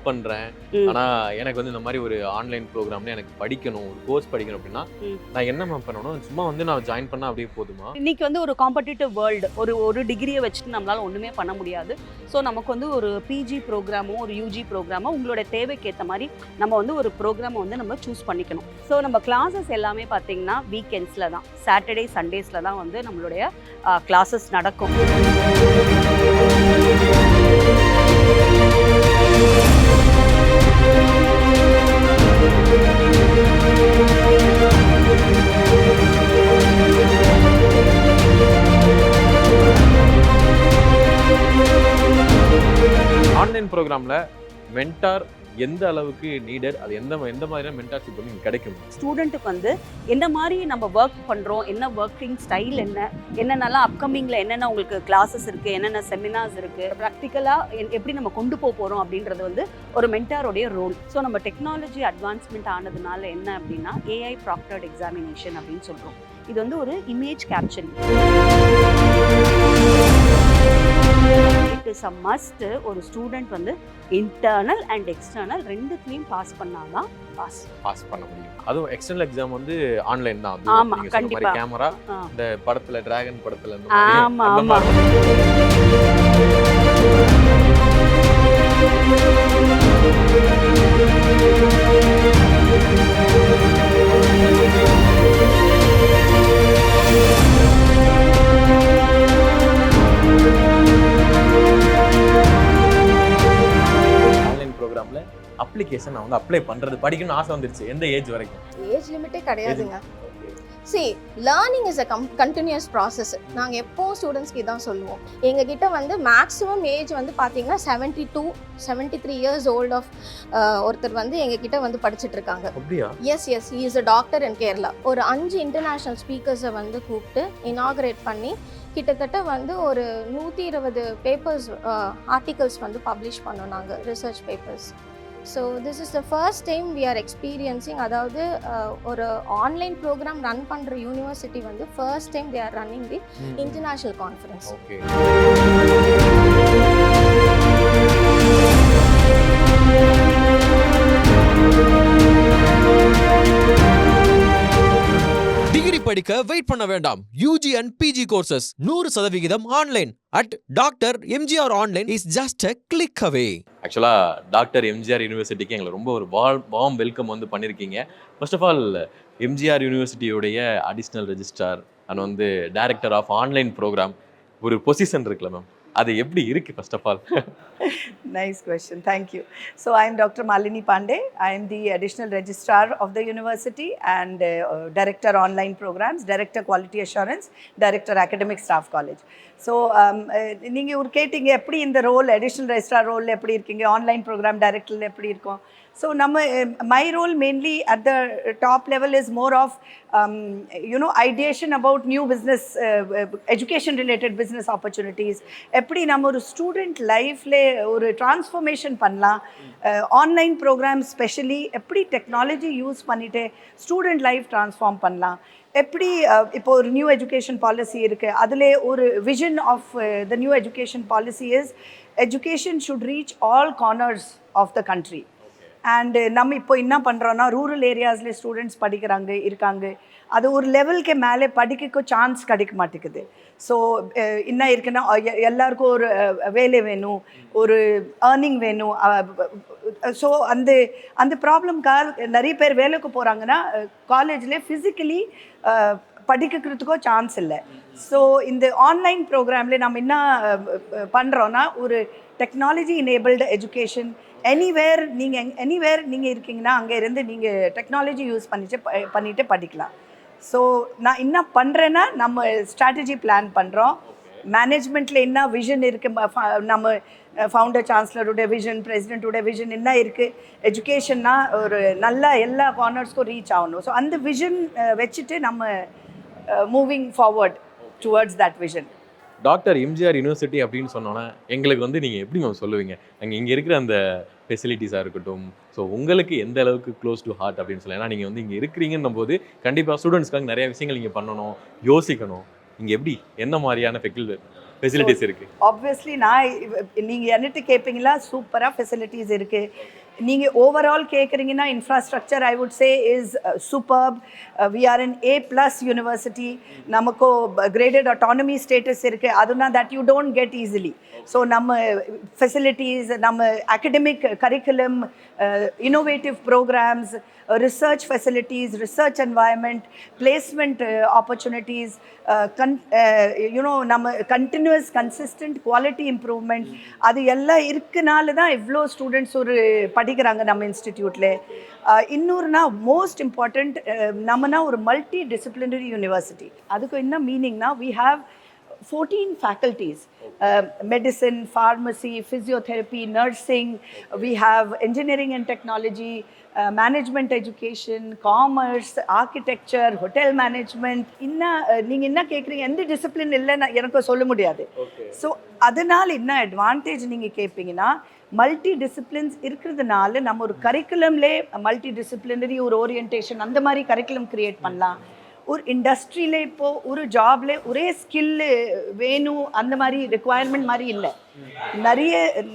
பண்றேன். ஆனா எனக்கு வந்து இந்த மாதிரி ஒரு ஆன்லைன் ப்ரோக்ராம்ல எனக்கு படிக்கணும், ஒரு கோர்ஸ் படிக்கணும் அப்படின்னா நான் என்ன மேம் பண்ணணும்? சும்மா வந்து நான் ஜாயின் பண்ணா அப்படியே போதுமா? இன்னைக்கு வந்து ஒரு காம்படிட்டிவ் வேர்ல்டு, ஒரு டிகிரியை வச்சுட்டு நம்மளால ஒண்ணுமே பண்ண முடியாது. ஸோ நமக்கு வந்து ஒரு பிஜி ப்ரோக்ராமோ ஒரு யூஜி ப்ரோக்ராமோ உங்களோட தேவைக்கு ஏற்ற மாதிரி நம்ம வந்து ஒரு ப்ரோக்ராமை வந்து நம்ம சூஸ் பண்ணிக்கணும். ஸோ நம்ம கிளாஸஸ் எல்லாமே பார்த்தீங்கன்னா வீக்கெண்ட்ஸில் தான், சாட்டர்டே சண்டேஸில் தான் வந்து நம்மளுடைய கிளாஸஸ் நடக்கும். ஆன்லைன் ப்ரோக்ராம்ல மென்டார் எந்த அளவுக்கு நீடட், அது எந்த மாதிரியான மென்டார்ஷிப் வந்து இங்க கிடைக்கும்? ஸ்டூடெண்ட்டுக்கு வந்து என்ன மாதிரி நம்ம ஒர்க் பண்ணுறோம், என்ன ஒர்க்கிங் ஸ்டைல் என்னென்னலாம் அப்கமிங்கில் என்னென்ன உங்களுக்கு கிளாஸஸ் இருக்குது, என்னென்ன செமினார்ஸ் இருக்குது, ப்ராக்டிக்கலாக எப்படி நம்ம கொண்டு போகிறோம் அப்படின்றது வந்து ஒரு மென்டாரோடைய ரோல். ஸோ நம்ம டெக்னாலஜி அட்வான்ஸ்மெண்ட் ஆனதுனால என்ன அப்படின்னா ஏஐ ப்ராக்டர்ட் எக்ஸாமினேஷன் அப்படின்னு சொல்கிறோம். இது வந்து ஒரு image capturing. It is a must. ஒரு ஸ்டூடெண்ட் வந்து இன்டர்னல் அண்ட் எக்ஸ்டர்னல் ரெண்டுத்துலயும் பாஸ் பண்ணாதான் பாஸ் பண்ண முடியும். அதுவும் எக்ஸ்டர்னல் எக்ஸாம் வந்து ஆன்லைன் தான். ஆமா, நீங்க சொன்ன மாதிரி கண்டிப்பா. கேமரா இந்த படத்துல டிராகன் படத்துல அந்த ஆமா மாதிரி ஆமா. ஆன்லைன் ப்ரோக்ராம்ல அப்ளிகேஷன் நான் வந்து அப்ளை பண்றது படிக்கணும்னு ஆசை வந்துருச்சு. எந்த ஏஜ் வரைக்கும்? ஏஜ் லிமிட்டே கிடையாதுங்க. See, learning is a continuous process. நாங்கள் எப்போவும் ஸ்டூடெண்ட்ஸ்க்கு இதான் சொல்லுவோம். எங்ககிட்ட வந்து மேக்ஸிமம் ஏஜ் வந்து பார்த்தீங்கன்னா 73 இயர்ஸ் ஓல்ட் ஆஃப் ஒருத்தர் வந்து எங்ககிட்ட வந்து படிச்சுட்டு இருக்காங்க. அப்படியா? Yes, he is a doctor in Kerala. ஒரு 5 இன்டர்நேஷ்னல் ஸ்பீக்கர்ஸை வந்து கூப்பிட்டு இனாகரேட் பண்ணி கிட்டத்தட்ட வந்து ஒரு 120 பேப்பர்ஸ் ஆர்டிகல்ஸ் வந்து பப்ளிஷ் பண்ணோம் நாங்கள், research papers. So this is the first time we are experiencing. அதாவது ஒரு ஆன்லைன் ப்ரோக்ராம் ரன் பண்ணுற யூனிவர்சிட்டி வந்து first time they are running the international conference. Okay. Degree படிக்க வெயிட் பண்ண வேண்டாம். UG and PG courses 100% online at Dr. MGR Online is just a click away. Actually doctor MGR யூனிவர்சிட்டிக்கு எங்களை ரொம்ப ஒரு warm welcome வந்து பண்ணியிருக்கீங்க. ஃபர்ஸ்ட் ஆஃப் ஆல் எம்ஜிஆர் யூனிவர்சிட்டியோடைய அடிஷ்னல் ரெஜிஸ்ட்ரார் அண்ட் வந்து டைரக்டர் ஆஃப் ஆன்லைன் ப்ரோக்ராம் ஒரு பொசிஷன் இருக்குல்ல மேம், அது எப்படி இருக்கு? First of all Nice question. Thank you. So I am Dr. Malini Pandey. I am the additional registrar of the university and director online programs, director quality assurance, director academic staff college. So நீங்க ஒரு கேட்டிங்க எப்படி இந்த role additional registrar role எப்படி இருக்கீங்க, online program director எப்படி இருக்கும். So my role mainly at the top level is more of ideation about new business, education related business opportunities. எப்படி நம்ம ஒரு ஸ்டூடெண்ட் லைஃப்ல ஒரு டிரான்ஸ்ஃபர்மேஷன் பண்ணலாம், ஆன்லைன் ப்ரோக்ராம் ஸ்பெஷலி எப்படி டெக்னாலஜி யூஸ் பண்ணிட்டு ஸ்டூடெண்ட் லைஃப் ட்ரான்ஸ்ஃபார்ம் பண்ணலாம், எப்படி இப்போ ஒரு நியூ எஜுகேஷன் பாலிசி இருக்குது, அதில் ஒரு vision of the new education policy is education should reach all corners of the country. And நம்ம இப்போ என்ன பண்ணுறோன்னா ரூரல் ஏரியாஸில் ஸ்டூடெண்ட்ஸ் இருக்காங்க, அது ஒரு லெவலுக்கு மேலே படிக்க சான்ஸ் கிடைக்க மாட்டேங்குது. ஸோ என்ன இருக்குன்னா எல்லாருக்கும் ஒரு வேலை வேணும், ஒரு ஏர்னிங் வேணும். ஸோ அந்த ப்ராப்ளம்காக நிறைய பேர் வேலைக்கு போகிறாங்கன்னா காலேஜில் ஃபிசிக்கலி படிக்கிறதுக்கோ சான்ஸ் இல்லை. ஸோ இந்த ஆன்லைன் ப்ரோக்ராமில் நம்ம என்ன பண்ணுறோன்னா ஒரு டெக்னாலஜி எனேபிள்டு எஜுகேஷன், எனிவேர் நீங்கள் இருக்கீங்கன்னா அங்கே இருந்து நீங்கள் டெக்னாலஜி யூஸ் பண்ணிட்டு படிக்கலாம். ஸோ நான் என்ன பண்ணுறேன்னா நம்ம ஸ்ட்ராட்டஜி பிளான் பண்ணுறோம், மேனேஜ்மெண்ட்டில் என்ன விஷன் இருக்குது, நம்ம ஃபவுண்டர் சான்சலருடைய விஷன், பிரசிடெண்ட்டோட விஷன் என்ன இருக்குது, எஜுகேஷன்னா ஒரு நல்ல எல்லா கார்னர்ஸ்க்கும் ரீச் ஆகணும். ஸோ அந்த விஷன் வச்சுட்டு நம்ம moving forward towards that vision. Doctor MGR university அப்படின்னு சொன்னோன்னா எங்களுக்கு வந்து நீங்கள் எப்படி மேம் சொல்லுவீங்க? அங்கே இங்கே இருக்கிற அந்த ஃபெசிலிட்டிஸாக இருக்கட்டும், ஸோ உங்களுக்கு எந்த அளவுக்கு க்ளோஸ் டு ஹார்ட் அப்படின்னு சொல்லலாம். ஏன்னா நீங்கள் வந்து இங்கே இருக்கிறீங்கன்னும் போது கண்டிப்பாக ஸ்டூடெண்ட்ஸ்க்காக நிறைய விஷயங்கள் நீங்கள் பண்ணணும், யோசிக்கணும். இங்கே எப்படி என்ன மாதிரியான ஃபெக்கல்டி ஃபெசிலிட்டிஸ் இருக்கு? ஆப்வியஸ்லி நீங்கள் என்கிட்ட கேட்பீங்களா, சூப்பராக ஃபெசிலிட்டிஸ் இருக்குது. நீங்கள் ஓவரால் கேட்குறீங்கன்னா infrastructure I would say is superb. We are in A+ university. நமக்கு கிரேடட் அட்டானமி ஸ்டேட்டஸ் இருக்குது. அதுனா that you don't get easily. So நம்ம ஃபெசிலிட்டிஸ், நம்ம academic curriculum, innovative programs, research facilities, research environment, placement opportunities, நம்ம continuous consistent quality improvement, அது எல்லாம் இருக்குனால தான் இவ்வளோ ஸ்டூடெண்ட்ஸ் படிக்கிறாங்க நம்ம இன்ஸ்டிடியூட்டில். இன்னொருனா மோஸ்ட் இம்பார்ட்டண்ட், நம்மனா ஒரு மல்டி டிசிப்ளினரி யூனிவர்சிட்டி. அதுக்கு என்ன மீனிங்னா, we have 14 faculties, medicine, pharmacy, physiotherapy, nursing. We have engineering and technology, management education, commerce, architecture, hotel management. நீங்கள் என்ன கேட்குறீங்க, எந்த டிசிப்ளின் இல்லைன்னு எனக்கு சொல்ல முடியாது. ஸோ அதனால் என்ன அட்வான்டேஜ் நீங்கள் கேட்பீங்கன்னா, மல்டி டிசிப்ளின்ஸ் இருக்கிறதுனால நம்ம ஒரு கரிக்குலம்லே மல்டி டிசிப்ளினரி ஒரு ஓரியன்டேஷன் அந்த மாதிரி கரிக்குலம் க்ரியேட் பண்ணலாம். ஒரு இண்டஸ்ட்ரியில இப்போது ஒரு ஜாப்ல ஒரே ஸ்கில்லு வேணும் அந்த மாதிரி ரெக்குவயர்மெண்ட் மாதிரி இல்லை.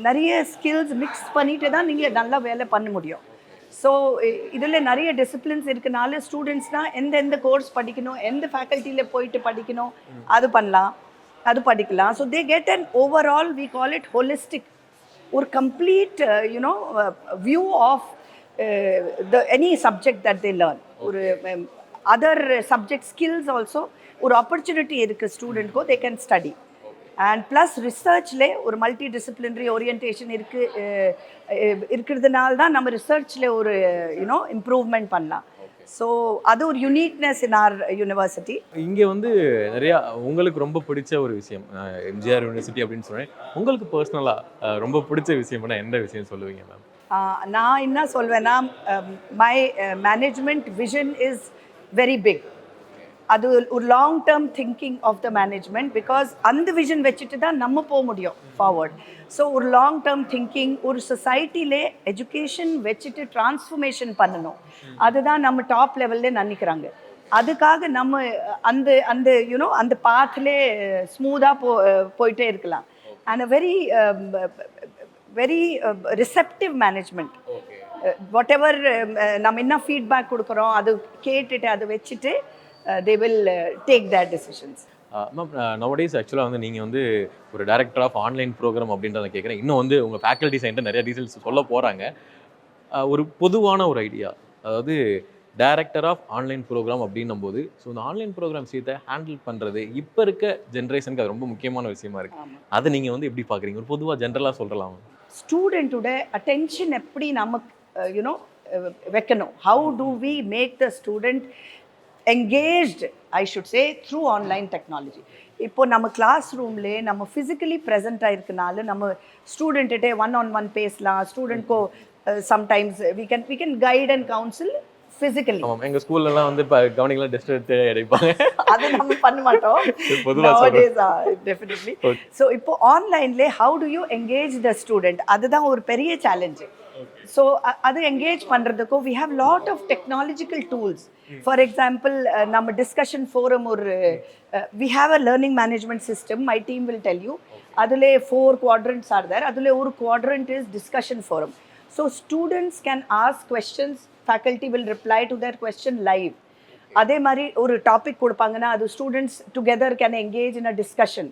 நிறைய ஸ்கில்ஸ் மிக்ஸ் பண்ணிட்டு தான் நீங்கள் நல்லா வேலை பண்ண முடியும். ஸோ இதில் நிறைய டிசிப்ளின்ஸ் இருக்கனால ஸ்டூடெண்ட்ஸ்னால் எந்த கோர்ஸ் படிக்கணும், எந்த ஃபேக்கல்ட்டியில் போயிட்டு படிக்கணும், அது பண்ணலாம், அது படிக்கலாம். So they get an overall, we call it holistic, ஒரு complete view of any subject that they learn. ஒரு அதர் சப்ஜெக்ட் ஸ்கில்ஸ் ஆல்சோ ஒரு ஆப்பர்ச்சுனிட்டி இருக்குது ஸ்டூடெண்ட்கோ, they can study. And plus ரிசர்ச்லே ஒரு மல்டி டிசிப்ளினரி ஓரியன்டேஷன் இருக்கிறதுனால தான் நம்ம ரிசர்ச்சில் ஒரு இம்ப்ரூவ்மெண்ட் பண்ணலாம். ஸோ அது ஒரு யூனிக்னஸ் இன் ஆர் யூனிவர்சிட்டி. இங்கே வந்து நிறையா உங்களுக்கு ரொம்ப பிடிச்ச ஒரு விஷயம் எம்ஜிஆர் யூனிவர்சிட்டி அப்படின்னு சொன்னேன். உங்களுக்கு பர்சனலாக ரொம்ப பிடிச்ச விஷயம்னா எந்த விஷயம் சொல்லுவீங்க மேம்? நான் என்ன சொல்வேன்னா, my management vision is very big. அது ஒரு long term thinking of the management. Because அந்த விஷன் வச்சுட்டு தான் நம்ம போக முடியும் ஃபார்வர்ட். ஸோ ஒரு லாங் டேர்ம் திங்கிங், ஒரு சொசைட்டிலே எஜுகேஷன் வச்சுட்டு டிரான்ஸ்ஃபர்மேஷன் பண்ணணும், அதுதான் நம்ம டாப் லெவல்ல நினைக்கிறாங்க. அதுக்காக நம்ம அந்த அந்த பாத்லே ஸ்மூத்தாக போயிட்டே இருக்கலாம். And a very receptive management. Whatever நம்ம என்ன ஃபீட்பேக் கொடுக்குறோம் அது கேட்டுட்டு அதை வச்சுட்டு they will take their decisions. Ma'am, nowadays ஆக்சுவலாக வந்து நீங்கள் வந்து ஒரு டைரக்டர் ஆஃப் ஆன்லைன் ப்ரோக்ராம் அப்படின்றத கேட்குறேன். இன்னும் வந்து உங்கள் ஃபேக்கல்ட்டி சைன்ட்டு நிறைய டீட்டெயில்ஸ் சொல்ல போகிறாங்க. ஒரு பொதுவான ஒரு ஐடியா, அதாவது டைரக்டர் ஆஃப் ஆன்லைன் ப்ரோக்ராம் அப்படின்னும் போது, ஸோ இந்த ஆன்லைன் ப்ரோக்ராம் விஷயத்தை ஹேண்டில் பண்ணுறது இப்போ இருக்க ஜென்ரேஷனுக்கு அது ரொம்ப முக்கியமான விஷயமா இருக்குது. அதை நீங்கள் வந்து எப்படி பார்க்குறீங்க? ஒரு பொதுவாக ஜென்ரலாக சொல்லலாம். ஸ்டூடெண்ட்டோட அட்டென்ஷன் எப்படி நமக்கு வைக்கணும், how do we make the student engaged, I should say, through online technology. இப்போ நம்ம கிளாஸ் ரூம்லே நம்ம ஃபிசிக்கலி ப்ரெசென்ட்டாக இருக்கனால நம்ம ஸ்டூடெண்ட்டே ஒன் பேசலாம். ஸ்டூடெண்ட்கோ sometimes we can guide and counsel physically. ஆமாம், எங்கள் ஸ்கூல்லலாம் வந்து இப்போ கவனிக்கலாம் டெஸ்ட் எடுத்து அடைப்பாங்க. அது நம்ம பண்ண மாட்டோம் டெஃபினெட்லி. ஸோ இப்போ ஆன்லைன்லே how do you engage the student, அதுதான் ஒரு பெரிய சேலஞ்சு. ஸோ அது என்கேஜ் பண்ணுறதுக்கோ we have lot of technological tools. For example நம்ம discussion forum we have a learning management system, my team will tell you. அதில் 4 quadrants are there. அதில் ஒரு quadrant is discussion forum. So students can ask questions, faculty will reply to their question live. அதே மாதிரி ஒரு topic கொடுப்பாங்கன்னா அது students together can engage in a discussion.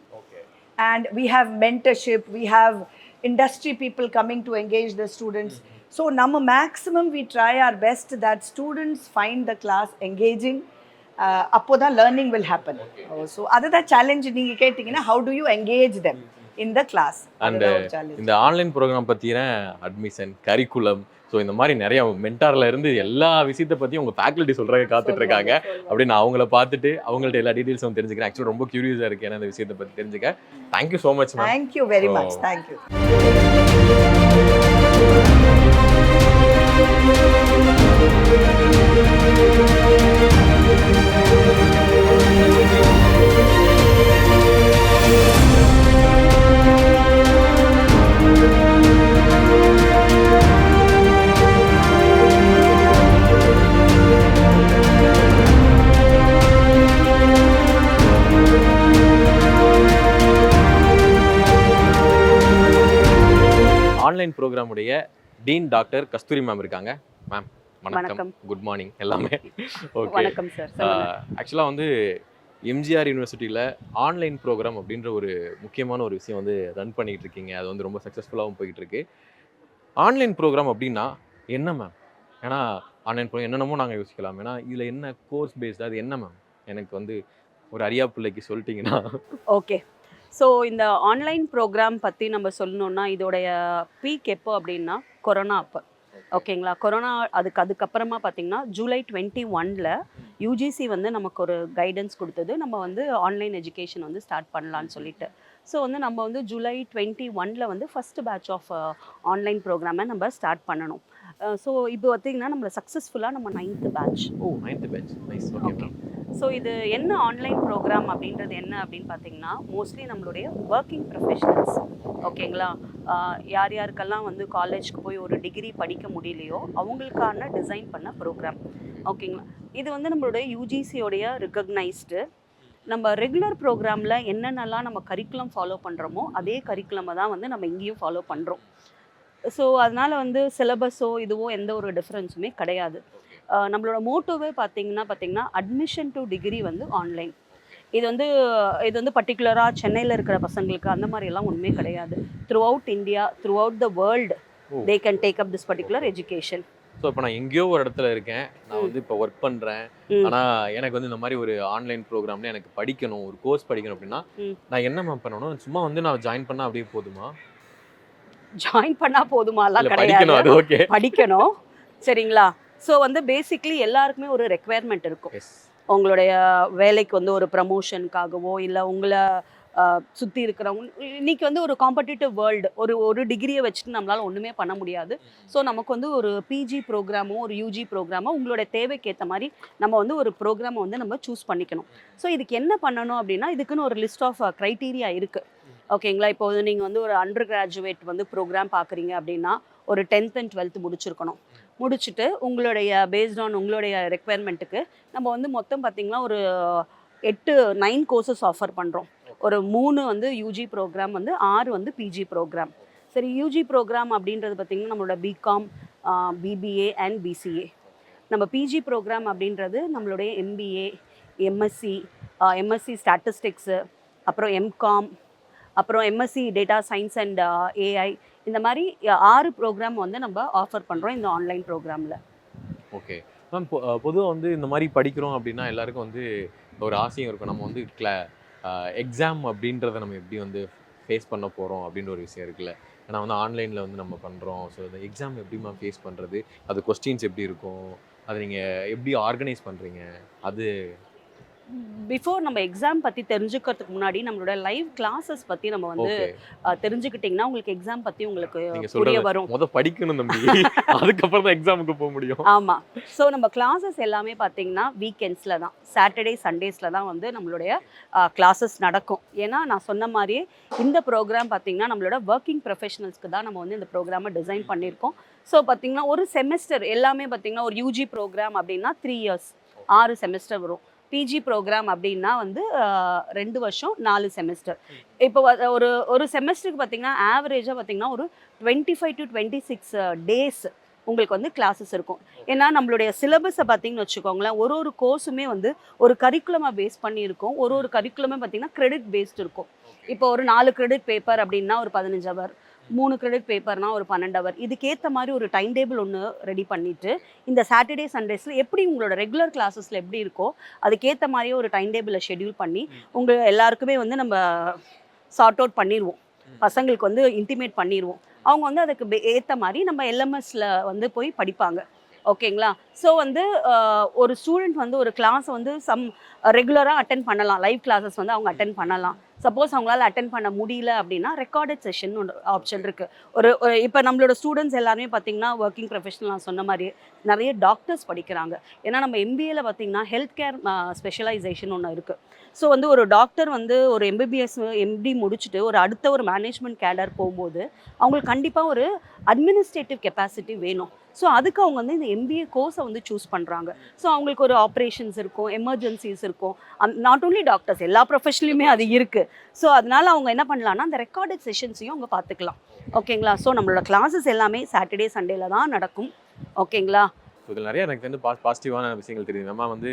And we have mentorship, we have industry people coming to engage the students. So நம்ம maximum we try our best that students find the class engaging. அப்போதான் learning will happen. So அதுதான் challenge. நீங்கள் கேட்டிங்கன்னா how do you engage them in the class. And இந்த online program பற்றின admission, curriculum, so இந்த மாதிரி நிறைய மென்டாரில் இருந்து எல்லா விஷயத்தை பற்றியும் உங்கள் ஃபேக்கல்ட்டி சொல்கிறத காத்துட்டு இருக்காங்க. அப்படி நான் அவங்கள பார்த்துட்டு அவங்கள்ட்ட எல்லா டீட்டெயில்ஸும் தெரிஞ்சுக்கிறேன். ஆக்சுவலாக ரொம்ப க்யூரியஸாக இருக்குது ஏன்னா இந்த விஷயத்தை பற்றி தெரிஞ்சுக்க. Thank you so much ma'am. Thank you very much. Thank you. Online ப்ரோக்ராமுடைய டீன் டாக்டர் கஸ்தூரி மேம் இருக்காங்க. மேம் வணக்கம், வணக்கம். குட் மார்னிங் எல்லாமே. ஓகே, வணக்கம் சார். ஆக்சுவலாக வந்து எம்ஜிஆர் யூனிவர்சிட்டியில் ஆன்லைன் ப்ரோக்ராம் அப்படின்ற ஒரு முக்கியமான ஒரு விஷயம் வந்து ரன் பண்ணிகிட்டு இருக்கீங்க. அது வந்து ரொம்ப சக்ஸஸ்ஃபுல்லாகவும் போயிட்டு இருக்கு. ஆன்லைன் ப்ரோக்ராம் அப்படின்னா என்ன மேம்? ஏன்னா ஆன்லைன் ப்ரோக்ராம் என்னென்னமோ நாங்கள் யோசிக்கலாம். ஏன்னா இதில் என்ன கோர்ஸ் பேஸ்டு, அது என்ன மேம்? எனக்கு வந்து ஒரு அரியா பிள்ளைக்கு சொல்லிட்டீங்கன்னா. ஓகே. ஸோ இந்த ஆன்லைன் ப்ரோக்ராம் பற்றி நம்ம சொல்லணுன்னா இதோடைய பீக் எப்போ அப்படின்னா கொரோனா அப்போ. ஓகேங்களா? கொரோனா அதுக்கப்புறமா பார்த்தீங்கன்னா ஜூலை 21 யூஜிசி வந்து நமக்கு ஒரு கைடன்ஸ் கொடுத்தது. நம்ம வந்து ஆன்லைன் எஜுகேஷன் வந்து ஸ்டார்ட் பண்ணலான்னு சொல்லிட்டு. ஸோ வந்து நம்ம வந்து ஜூலை 21 வந்து ஃபஸ்ட்டு பேட்ச் ஆஃப் ஆன்லைன் ப்ரோக்ராமை நம்ம ஸ்டார்ட் பண்ணணும். ஸோ இப்போ பார்த்தீங்கன்னா நம்மளை சக்ஸஸ்ஃபுல்லாக நம்ம 9th பேட்ச். ஓ, 9th batch, nice. Okay ma'am. So இது என்ன ஆன்லைன் ப்ரோக்ராம் அப்படின்றது என்ன அப்படின்னு பார்த்தீங்கன்னா மோஸ்ட்லி நம்மளுடைய ஒர்க்கிங் ப்ரொஃபஷனல்ஸ். ஓகேங்களா? யார் யாருக்கெல்லாம் வந்து காலேஜ்க்கு போய் ஒரு டிகிரி படிக்க முடியலையோ அவங்களுக்கான டிசைன் பண்ண ப்ரோக்ராம். ஓகேங்களா? இது வந்து நம்மளுடைய யூஜிசியோடைய ரிகக்னைஸ்டு. நம்ம ரெகுலர் ப்ரோக்ராமில் என்னென்னலாம் நம்ம கரிக்குலம் ஃபாலோ பண்ணுறோமோ அதே கரிக்குலமை தான் வந்து நம்ம இங்கேயும் ஃபாலோ பண்ணுறோம். ஸோ அதனால் வந்து சிலபஸோ இதுவோ எந்த ஒரு டிஃப்ரென்ஸுமே கிடையாது. நம்மளோட மோட்டோவே பார்த்தீங்கன்னா அட்மிஷன் டு டிகிரி வந்து ஆன்லைன். இது வந்து பர்டிகுலராக சென்னையில் இருக்கிற பசங்களுக்கு அந்த மாதிரியெல்லாம் ஒன்றுமே கிடையாது. Through out India, through out the world they can take up this particular education. So இப்போ நான் எங்கேயோ ஒரு இடத்துல இருக்கேன், நான் வந்து இப்போ ஒர்க் பண்ணுறேன். ஆனால் எனக்கு வந்து இந்த மாதிரி ஒரு ஆன்லைன் ப்ரோக்ராம்ல எனக்கு படிக்கணும், ஒரு கோர்ஸ் படிக்கணும் அப்படின்னா நான் என்ன மேம் பண்ணணும்? சும்மா வந்து நான் ஜாயின் பண்ணால் அப்படியே போதுமா? ஜாயின் பண்ணால் போதுமாலாம் படிக்கணும், அது கிடையாது. ஓகே. படிக்கணும். சரிங்களா? ஸோ வந்து பேசிக்லி எல்லாருக்குமே ஒரு ரெக்குவயர்மெண்ட் இருக்கும். உங்களுடைய வேலைக்கு வந்து ஒரு ப்ரமோஷனுக்காகவோ இல்லை உங்களை சுற்றி இருக்கிறவங்க இன்னைக்கு வந்து ஒரு காம்படிட்டிவ் வேர்ல்டு, ஒரு டிகிரியை வச்சுட்டு நம்மளால் ஒன்றுமே பண்ண முடியாது. ஸோ நமக்கு வந்து ஒரு பிஜி ப்ரோக்ராமோ ஒரு யூஜி ப்ரோக்ராமோ உங்களோட தேவைக்கு ஏற்ற மாதிரி நம்ம வந்து ஒரு ப்ரோக்ராமை வந்து நம்ம சூஸ் பண்ணிக்கணும். ஸோ இதுக்கு என்ன பண்ணணும் அப்படின்னா இதுக்குன்னு ஒரு லிஸ்ட் ஆஃப் க்ரைட்டீரியா இருக்குது. ஓகேங்களா? இப்போ வந்து நீங்கள் வந்து ஒரு அண்டர் கிராஜுவேட் வந்து ப்ரோக்ராம் பார்க்குறீங்க அப்படின்னா ஒரு 10th and 12th முடிச்சிருக்கணும். முடிச்சுட்டு உங்களுடைய பேஸ்ட் ஆன் உங்களுடைய ரெக்குவயர்மெண்ட்டுக்கு நம்ம வந்து மொத்தம் பார்த்திங்கன்னா ஒரு 9 கோர்சஸ் ஆஃபர் பண்ணுறோம். ஒரு 3 வந்து யூஜி ப்ரோக்ராம், வந்து 6 வந்து பிஜி ப்ரோக்ராம். சரி, யூஜி ப்ரோக்ராம் அப்படின்றது பார்த்திங்கன்னா நம்மளோட பிகாம், பிபிஏ அண்ட் பிசிஏ. நம்ம பிஜி ப்ரோக்ராம் அப்படின்றது நம்மளுடைய எம்பிஏ, எம்எஸ்சி ஸ்டாட்டிஸ்டிக்ஸு, அப்புறம் எம்காம், அப்புறம் MSc data science and AI. இந்த மாதிரி 6 ப்ரோக்ராம் வந்து நம்ம ஆஃபர் பண்ணுறோம் இந்த ஆன்லைன் ப்ரோக்ராமில். Okay ma'am. பொதுவாக வந்து இந்த மாதிரி படிக்கிறோம் அப்படின்னா எல்லாருக்கும் வந்து ஒரு ஆசையும் இருக்கும். நம்ம வந்து எக்ஸாம் அப்படின்றத நம்ம எப்படி வந்து ஃபேஸ் பண்ண போகிறோம் அப்படின்ற ஒரு விஷயம் இருக்குல்ல. ஏன்னா வந்து ஆன்லைனில் வந்து நம்ம பண்ணுறோம். ஸோ அந்த எக்ஸாம் எப்படி மேம் ஃபேஸ் பண்ணுறது, அது கொஸ்டின்ஸ் எப்படி இருக்கும், அதை நீங்கள் எப்படி ஆர்கனைஸ் பண்ணுறீங்க? அது பிஃபோர் நம்ம எக்ஸாம் பற்றி தெரிஞ்சுக்கிறதுக்கு முன்னாடி நம்மளோட லைவ் கிளாஸஸ் பற்றி நம்ம வந்து தெரிஞ்சுக்கிட்டிங்கன்னா உங்களுக்கு எக்ஸாம் பற்றி உங்களுக்கு புரிய வரும். படிக்கணும் தம்பி, அதுக்கப்புறம் தான் எக்ஸாமுக்கு போக முடியும். ஆமாம். ஸோ நம்ம கிளாஸஸ் எல்லாமே பார்த்தீங்கன்னா வீக்கெண்ட்ஸில் தான், சாட்டர்டே சண்டேஸில் தான் வந்து நம்மளுடைய கிளாஸஸ் நடக்கும். ஏன்னா நான் சொன்ன மாதிரியே இந்த ப்ரோக்ராம் பார்த்தீங்கன்னா நம்மளோட ஒர்க்கிங் ப்ரொஃபஷனல்ஸ்க்கு தான் நம்ம வந்து இந்த ப்ரோக்ராமை டிசைன் பண்ணியிருக்கோம். ஸோ பார்த்தீங்கன்னா ஒரு செமஸ்டர் எல்லாமே பார்த்தீங்கன்னா ஒரு யூஜி ப்ரோக்ராம் அப்படின்னா 3 years 6 செமஸ்டர் வரும். பிஜி ப்ரோக்ராம் அப்படின்னா வந்து 2 வருஷம் 4 செமஸ்டர். இப்போ ஒரு செமஸ்டருக்கு பார்த்தீங்கன்னா ஆவரேஜாக பார்த்தீங்கன்னா ஒரு 25 to 26 days உங்களுக்கு வந்து கிளாஸஸ் இருக்கும். ஏன்னா நம்மளுடைய சிலபஸை பார்த்தீங்கன்னு வச்சுக்கோங்களேன், ஒரு கோர்ஸுமே வந்து ஒரு கரிக்குலமாக பேஸ் பண்ணி இருக்கும். ஒரு கரிக்குலமே பார்த்தீங்கன்னா கிரெடிட் பேஸ்டு இருக்கும். இப்போ ஒரு 4 கிரெடிட் பேப்பர் அப்படின்னா ஒரு 15 hour, 3 கிரெடிட் பேப்பர்னால் ஒரு 12 hour. இதுக்கேற்ற மாதிரி ஒரு டைம் டேபிள் ஒன்று ரெடி பண்ணிவிட்டு இந்த சாட்டர்டே சண்டேஸில் எப்படி உங்களோட ரெகுலர் கிளாஸஸில் எப்படி இருக்கோ அதுக்கேற்ற மாதிரியே ஒரு டைம் டேபிளை ஷெட்யூல் பண்ணி உங்கள் எல்லாருக்குமே வந்து நம்ம சார்ட் அவுட் பண்ணிடுவோம். பசங்களுக்கு வந்து இன்டிமேட் பண்ணிடுவோம். அவங்க வந்து அதுக்கு ஏற்ற மாதிரி நம்ம எல்எம்எஸில் வந்து போய் படிப்பாங்க. ஓகேங்களா? ஸோ வந்து ஒரு ஸ்டூடெண்ட் வந்து ஒரு கிளாஸை வந்து ரெகுலராக அட்டென்ட் பண்ணலாம். லைவ் கிளாஸஸ் வந்து அவங்க அட்டென்ட் பண்ணலாம். சப்போஸ் அவங்களால அட்டென்ட் பண்ண முடியல அப்படின்னா ரெக்கார்டட் செஷன் ஒன்று ஆப்ஷன் இருக்குது. இப்போ நம்மளோட ஸ்டூடெண்ட்ஸ் எல்லாருமே பார்த்திங்கன்னா ஒர்க்கிங் ப்ரொஃபஷனல் நான் சொன்ன மாதிரி நிறைய டாக்டர்ஸ் படிக்கிறாங்க. ஏன்னா நம்ம எம்பிஏல பார்த்திங்கன்னா ஹெல்த் கேர் ஸ்பெஷலைசேஷன் ஒன்று இருக்குது. ஸோ வந்து ஒரு டாக்டர் வந்து ஒரு எம்பிபிஎஸ் எம்டி முடிச்சுட்டு அடுத்த ஒரு மேனேஜ்மெண்ட் கேடர் போகும்போது அவங்களுக்கு கண்டிப்பாக ஒரு அட்மினிஸ்ட்ரேட்டிவ் கெப்பாசிட்டி வேணும். ஸோ அதுக்கு அவங்க வந்து இந்த எம்பிஏ கோர்ஸை வந்து சூஸ் பண்ணுறாங்க. ஸோ அவங்களுக்கு ஒரு ஆப்ரேஷன்ஸ் இருக்கும், எமர்ஜென்சிஸ் இருக்கும், நாட் ஓன்லி டாக்டர்ஸ், எல்லா ப்ரொஃபஷன்லையுமே அது இருக்குது. ஸோ அதனால அவங்க என்ன பண்ணலான்னா அந்த ரெக்கார்டட் செஷன்ஸையும் அவங்க பார்த்துக்கலாம். ஓகேங்களா? ஸோ நம்மளோட கிளாஸஸ் எல்லாமே சாட்டர்டே சண்டேல தான் நடக்கும். ஓகேங்களா? இதில் நிறைய எனக்கு வந்து பாசிட்டிவான விஷயங்கள் தெரியுது. நம்ம வந்து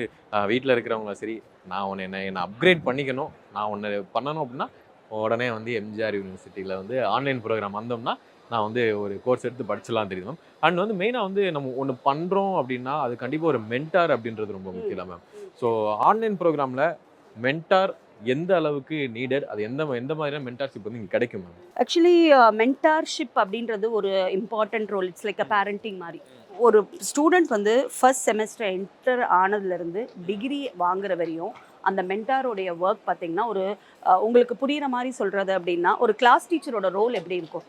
வீட்டில் இருக்கிறவங்க சரி, நான் என்னை அப்கிரேட் பண்ணிக்கணும், நான் ஒன்று பண்ணணும் அப்படின்னா உடனே வந்து எம்ஜிஆர் யூனிவர்சிட்டியில் வந்து ஆன்லைன் ப்ரோக்ராம் வந்தோம்னா நான் வந்து ஒரு கோர்ஸ் எடுத்து படிச்சிடலாம் தெரியுது மேம். அண்ட் வந்து மெயினாக வந்து நம்ம ஒன்று பண்ணுறோம் அப்படின்னா அது கண்டிப்பாக ஒரு மென்டார் அப்படின்றது ரொம்ப முக்கியம் மேம். ஸோ ஆன்லைன் ப்ரோக்ராமில் மென்டார் எந்த அளவுக்கு நீடட், அது எந்த மாதிரியான மென்டார்ஷிப் வந்து இங்கே கிடைக்கும் மேம்? ஆக்சுவலி மென்டார்ஷிப் அப்படின்றது ஒரு important role. It's like a parenting மாதிரி. ஒரு ஸ்டூடெண்ட் வந்து ஃபர்ஸ்ட் செமஸ்டர் என்டர் ஆனதுலேருந்து டிகிரி வாங்குற வரையும் அந்த மென்டாரோடைய ஒர்க் பார்த்தீங்கன்னா ஒரு உங்களுக்கு புரிகிற மாதிரி சொல்கிறது அப்படின்னா ஒரு கிளாஸ் டீச்சரோட ரோல் எப்படி இருக்கும்,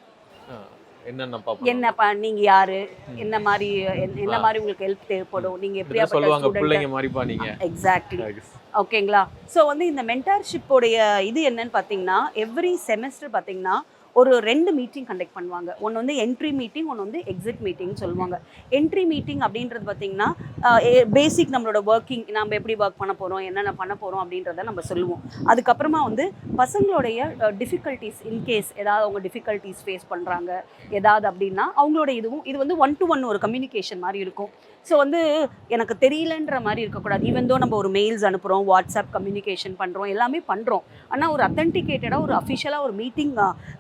என்னப்பா நீங்கள் யார், என்ன மாதிரி உங்களுக்கு ஹெல்ப் தேவைப்படும், நீங்கள் எப்படியா எக்ஸாக்ட்லி. ஓகேங்களா? ஸோ வந்து இந்த மென்டார்ஷிப்போடைய இது என்னன்னு பார்த்தீங்கன்னா எவ்ரி செமஸ்டர் பார்த்தீங்கன்னா ஒரு 2 மீட்டிங் கண்டக்ட் பண்ணுவாங்க. ஒன்று வந்து என்ட்ரி மீட்டிங், ஒன்று வந்து எக்ஸிட் மீட்டிங் சொல்லுவாங்க. என்ட்ரி மீட்டிங் அப்படின்றது பார்த்தீங்கன்னா பேசிக் நம்மளோட ஒர்க்கிங், நம்ம எப்படி ஒர்க் பண்ண போகிறோம், என்னென்ன பண்ண போகிறோம் அப்படின்றத நம்ம சொல்லுவோம். அதுக்கப்புறமா வந்து பசங்களுடைய டிஃபிகல்ட்டிஸ், இன்கேஸ் ஏதாவது அவங்க டிஃபிகல்ட்டிஸ் ஃபேஸ் பண்ணுறாங்க ஏதாவது அப்படின்னா அவங்களோட இது வந்து 1-to-1 ஒரு கம்யூனிகேஷன் மாதிரி இருக்கும். ஸோ வந்து எனக்கு தெரியலன்ற மாதிரி இருக்கக்கூடாது. ஈவன் தோ நம்ம ஒரு மெயில்ஸ் அனுப்புகிறோம், வாட்ஸ்அப் கம்யூனிகேஷன் பண்ணுறோம், எல்லாமே பண்ணுறோம். ஆனால் ஒரு அத்தன்டிகேட்டடாக ஒரு அஃபிஷியலாக ஒரு மீட்டிங்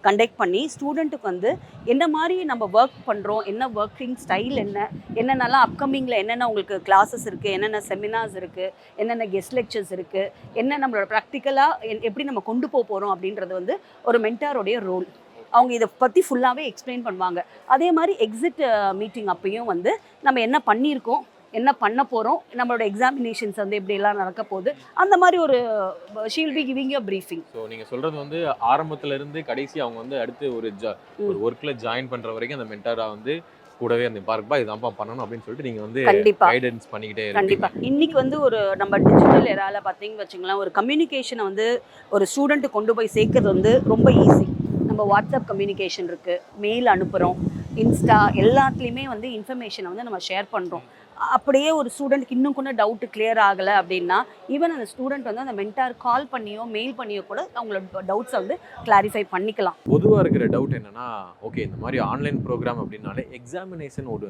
கண்டக்ட் பண்ணி ஸ்டூடெண்ட்டுக்கு வந்து என்ன மாதிரி நம்ம ஒர்க் பண்ணுறோம், என்ன ஒர்க்கிங் ஸ்டைல் என்னென்னலாம் அப்கமிங்கில் என்னென்ன உங்களுக்கு கிளாஸஸ் இருக்குது, என்னென்ன செமினார்ஸ் இருக்குது, என்னென்ன கெஸ்ட் லெக்சர்ஸ் இருக்குது, என்ன நம்மளோட ப்ராக்டிக்கலாக எப்படி நம்ம கொண்டு போகிறோம் அப்படின்றது வந்து ஒரு மென்டாரோடைய ரோல். அவங்க இதை பற்றி ஃபுல்லாகவே எக்ஸ்பிளைன் பண்ணுவாங்க. அதே மாதிரி எக்ஸிட் மீட்டிங் அப்பயும் வந்து நம்ம என்ன பண்ணியிருக்கோம், என்ன பண்ண போகிறோம், நம்மளோட எக்ஸாமினேஷன்ஸ் வந்து எப்படியெல்லாம் நடக்க போகுது, அந்த மாதிரி ஒரு she will be giving you briefing. So நீங்கள் சொல்கிறது வந்து ஆரம்பத்துல இருந்து கடைசி அவங்க வந்து அடுத்து ஒரு ஒர்க்கில் ஜாயின் பண்ணுற வரைக்கும் அந்த மென்டாராக வந்து கூடவே அந்த பார்ப்பா இதான்ப்பா பண்ணணும் அப்படின்னு சொல்லிட்டு நீங்கள் வந்து கைடன்ஸ் பண்ணிக்கிட்டே இருக்கீங்க. கண்டிப்பாக இன்னைக்கு வந்து ஒரு நம்ம டிஜிட்டல் எரால பார்த்தீங்கன்னு வச்சுங்களேன், ஒரு கம்யூனிகேஷனை வந்து ஒரு ஸ்டூடெண்ட்டு கொண்டு போய் சேர்க்கறது வந்து ரொம்ப ஈஸி. நம்ம வாட்ஸ்அப் கம்யூனிகேஷன் இருக்குது, மெயில் அனுப்புகிறோம், இன்ஸ்டா எல்லாத்துலேயுமே வந்து இன்ஃபர்மேஷனை வந்து நம்ம ஷேர் பண்ணுறோம். அப்படியே ஒரு ஸ்டூடெண்ட்க்கு இன்னும் கூட டவுட்டு கிளியர் ஆகலை அப்படின்னா ஈவன் அந்த ஸ்டூடெண்ட் வந்து அந்த மென்டார் கால் பண்ணியோ மெயில் பண்ணியோ கூட அவங்களோட டவுட்ஸை வந்து கிளாரிஃபை பண்ணிக்கலாம். பொதுவாக இருக்கிற டவுட் என்னன்னா, ஓகே இந்த மாதிரி ஆன்லைன் ப்ரோக்ராம் அப்படின்னாலே எக்ஸாமினேஷன் ஒரு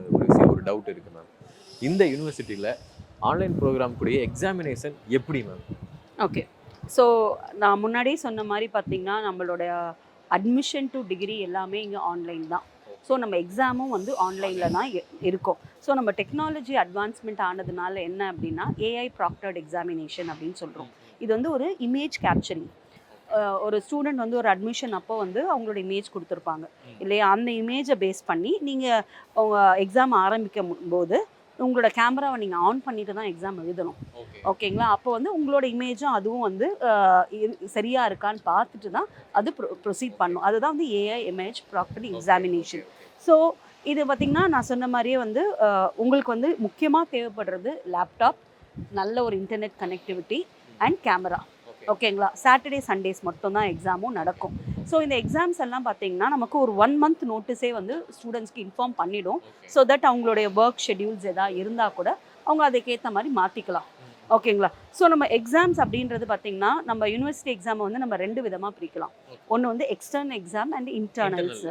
டவுட் இருக்குது மேம். இந்த யூனிவர்சிட்டியில் ஆன்லைன் ப்ரோக்ராம் கூடிய எக்ஸாமினேஷன் எப்படி மேம்? ஓகே, ஸோ நான் முன்னாடியே சொன்ன மாதிரி பார்த்தீங்கன்னா நம்மளோட அட்மிஷன் டு டிகிரி எல்லாமே இங்கே ஆன்லைன் தான். ஸோ நம்ம எக்ஸாமும் வந்து ஆன்லைனில் தான் இருக்கும். ஸோ நம்ம டெக்னாலஜி அட்வான்ஸ்மெண்ட் ஆனதுனால என்ன அப்படின்னா ஏஐ ப்ராக்டர்ட் எக்ஸாமினேஷன் அப்படின்னு சொல்கிறோம். இது வந்து ஒரு இமேஜ் கேப்சரிங். ஒரு ஸ்டூடெண்ட் வந்து ஒரு அட்மிஷன் அப்போ வந்து அவங்களோட இமேஜ் கொடுத்துருப்பாங்க இல்லையா, அந்த இமேஜை பேஸ் பண்ணி நீங்கள் உங்கள் எக்ஸாம் ஆரம்பிக்கும் போது உங்களோட கேமராவை நீங்கள் ஆன் பண்ணிட்டு தான் எக்ஸாம் எழுதணும். ஓகேங்களா? அப்போ வந்து உங்களோட இமேஜும் அதுவும் வந்து சரியாக இருக்கான்னு பார்த்துட்டு தான் அது ப்ரொசீட் பண்ணும். அதுதான் வந்து AI image proctored examination. So இது பார்த்திங்கன்னா நான் சொன்ன மாதிரியே வந்து உங்களுக்கு வந்து முக்கியமாக தேவைப்படுறது லேப்டாப், நல்ல ஒரு இன்டர்நெட் கனெக்டிவிட்டி அண்ட் கேமரா. ஓகேங்களா? சாட்டர்டே சண்டேஸ் மட்டும் தான் எக்ஸாமும் நடக்கும். ஸோ இந்த எக்ஸாம்ஸ் எல்லாம் பார்த்தீங்கன்னா நமக்கு ஒரு 1 month நோட்டீஸே வந்து ஸ்டூடெண்ட்ஸ்க்கு இன்ஃபார்ம் பண்ணிவிடும். ஸோ தட் அவங்களுடைய ஒர்க் ஷெட்யூல்ஸ் எதாவது இருந்தால் கூட அவங்க அதுக்கேற்ற மாதிரி மாற்றிக்கலாம். ஓகேங்களா? ஸோ நம்ம எக்ஸாம்ஸ் அப்படின்றது பார்த்திங்கன்னா நம்ம யூனிவர்சிட்டி எக்ஸாமை வந்து நம்ம 2 விதமாக பிரிக்கலாம். ஒன்று வந்து external exam and internals.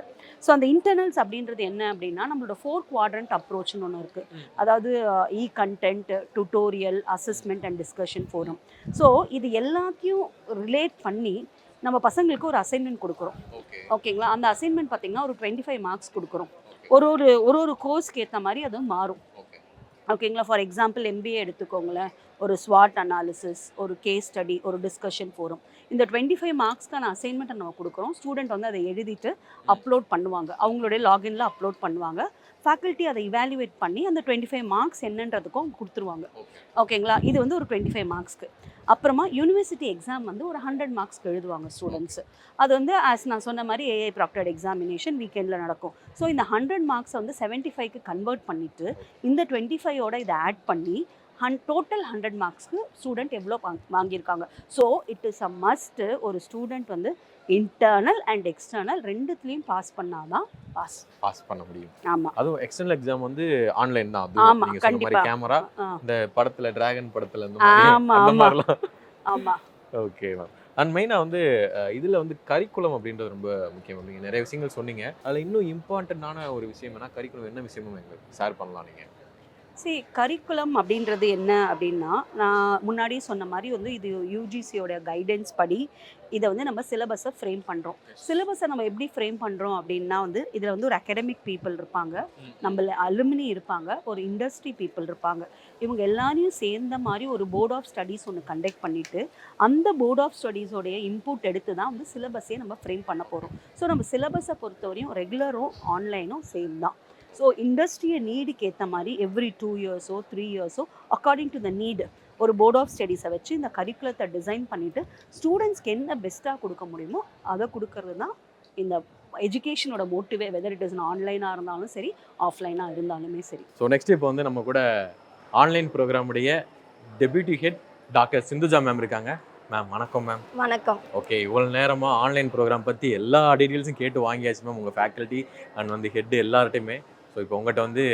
So அந்த இன்டர்னல்ஸ் அப்படின்றது என்ன அப்படின்னா நம்மளோட 4 quadrant அப்ரோச்னு ஒன்று இருக்குது. அதாவது content, tutorial, assessment and discussion forum. So இது எல்லாத்தையும் ரிலேட் பண்ணி நம்ம பசங்களுக்கு ஒரு அசைன்மெண்ட் கொடுக்குறோம். ஓகேங்களா? அந்த அசைன்மெண்ட் பார்த்திங்கன்னா ஒரு 25 மார்க்ஸ் கொடுக்குறோம். ஒரு கோர்ஸ்க்கு ஏற்ற மாதிரி அது மாறும். ஓகேங்களா? ஃபார் எக்ஸாம்பிள் எம்பிஏ எடுத்துக்கோங்களேன், ஒரு ஸ்வாட் அனாலிசிஸ், ஒரு கேஸ் ஸ்டடி, ஒரு டிஸ்கஷன் ஃபோரம். இந்த 25 மார்க்ஸ்க்கான அசைன்மெண்ட்டை நம்ம கொடுக்குறோம். ஸ்டூடெண்ட் வந்து அதை எழுதிட்டு அப்லோட் பண்ணுவாங்க, அவங்களுடைய லாகின்ல அப்லோட் பண்ணுவாங்க. ஃபேக்கல்ட்டி அதை இவாலுவேட் பண்ணி அந்த 25 மார்க்ஸ் என்னன்றதுக்கும் கொடுத்துருவாங்க. ஓகேங்களா? இது வந்து ஒரு 25 மார்க்ஸ்க்கு. அப்புறமா யூனிவர்சிட்டி எக்ஸாம் வந்து ஒரு 100 மார்க்ஸ்க்கு எழுதுவாங்க ஸ்டூடெண்ட்ஸு. அது வந்து ஆஸ் நான் சொன்ன மாதிரி ஏஐ ப்ராக்டர்ட் எக்ஸாமினேஷன் வீக்கெண்டில் நடக்கும். ஸோ இந்த 100 மார்க்ஸை வந்து 75க்கு கன்வெர்ட் பண்ணிவிட்டு இந்த 25ஓட இதை ஆட் பண்ணி டோட்டல் 100 மார்க்ஸ்க்கு ஸ்டூடெண்ட் எவ்வளோ வாங்கியிருக்காங்க. So it is a must ஒரு ஸ்டூடெண்ட் வந்து இன்டர்னல் அண்ட் எக்ஸ்டர்னல் ரெண்டுத்துலேயும் பாஸ் பண்ணாதான் பாஸ் பண்ண முடியும். ஆமாம். அதுவும் எக்ஸ்டர்னல் எக்ஸாம் வந்து ஆன்லைன் தான். அது ஆமா, நீங்க சொன்ன மாதிரி கண்டிப்பா. கேமரா ஆ. இந்த படத்துல டிராகன் படத்துல இந்த மாதிரி ஆமா, அந்த ஆமா. மாதிரிலாம். ஆமாம். Okay ma'am. அண்ட் மெயினாக வந்து இதில் வந்து கரிக்குலம் அப்படின்றது ரொம்ப முக்கியம். நீங்கள் நிறைய விஷயங்கள் சொன்னீங்க. அதில் இன்னும் இம்பார்ட்டண்ட்டான ஒரு விஷயம் என்ன, கரிக்குலம் என்ன விஷயமும் எங்களுக்கு ஷேர் பண்ணலாம் நீங்கள்? சரி, கரிக்குலம் அப்படின்றது என்ன அப்படின்னா, நான் முன்னாடியே சொன்ன மாதிரி வந்து இது யூஜிசியோட கைடன்ஸ் படி இதை வந்து நம்ம சிலபஸை ஃப்ரேம் பண்ணுறோம். சிலபஸை நம்ம எப்படி ஃப்ரேம் பண்ணுறோம் அப்படின்னா வந்து இதில் வந்து ஒரு அகடமிக் பீப்புள் இருப்பாங்க, நம்மள அலுமினி இருப்பாங்க, ஒரு இண்டஸ்ட்ரி பீப்புள் இருப்பாங்க. இவங்க எல்லாரையும் சேர்ந்த மாதிரி ஒரு போர்ட் ஆஃப் ஸ்டடீஸ் ஒன்று கண்டக்ட் பண்ணிவிட்டு அந்த போர்ட் ஆஃப் ஸ்டடீஸோடைய இன்புட் எடுத்து தான் வந்து சிலபஸே நம்ம ஃப்ரேம் பண்ண போகிறோம். ஸோ நம்ம சிலபஸை பொறுத்தவரையும் ரெகுலரும் ஆன்லைனும் சேம் தான். ஸோ இண்டஸ்ட்ரியை நீடுக்கு ஏற்ற மாதிரி எவ்ரி 2 இயர்ஸோ 3 இயர்ஸோ அக்கார்டிங் டு த நீடு ஒரு போர்ட் ஆஃப் ஸ்டடீஸை வச்சு இந்த கரிக்குலத்தை டிசைன் பண்ணிவிட்டு ஸ்டூடெண்ட்ஸ்க்கு என்ன பெஸ்ட்டாக கொடுக்க முடியுமோ அதை கொடுக்கறது தான் இந்த எஜுகேஷனோட மோட்டிவே, வெதர் இட் இஸ் ஆன்லைனாக இருந்தாலும் சரி ஆஃப்லைனாக இருந்தாலுமே சரி. ஸோ நெக்ஸ்ட் இப்போ வந்து நம்ம கூட ஆன்லைன் ப்ரோக்ராமுடைய deputy head doctor Sindhuja ma'am இருக்காங்க. மேம் வணக்கம் மேம். வணக்கம். ஓகே, இவ்வளோ நேரமாக ஆன்லைன் ப்ரோக்ராம் பற்றி எல்லா டீட்டெயில்ஸும் கேட்டு வாங்கியாச்சு மேம், உங்கள் ஃபேக்கல்ட்டி அண்ட் வந்து ஹெட் எல்லார்ட்டையுமே. ஸோ இப்போ உங்கள்கிட்ட வந்து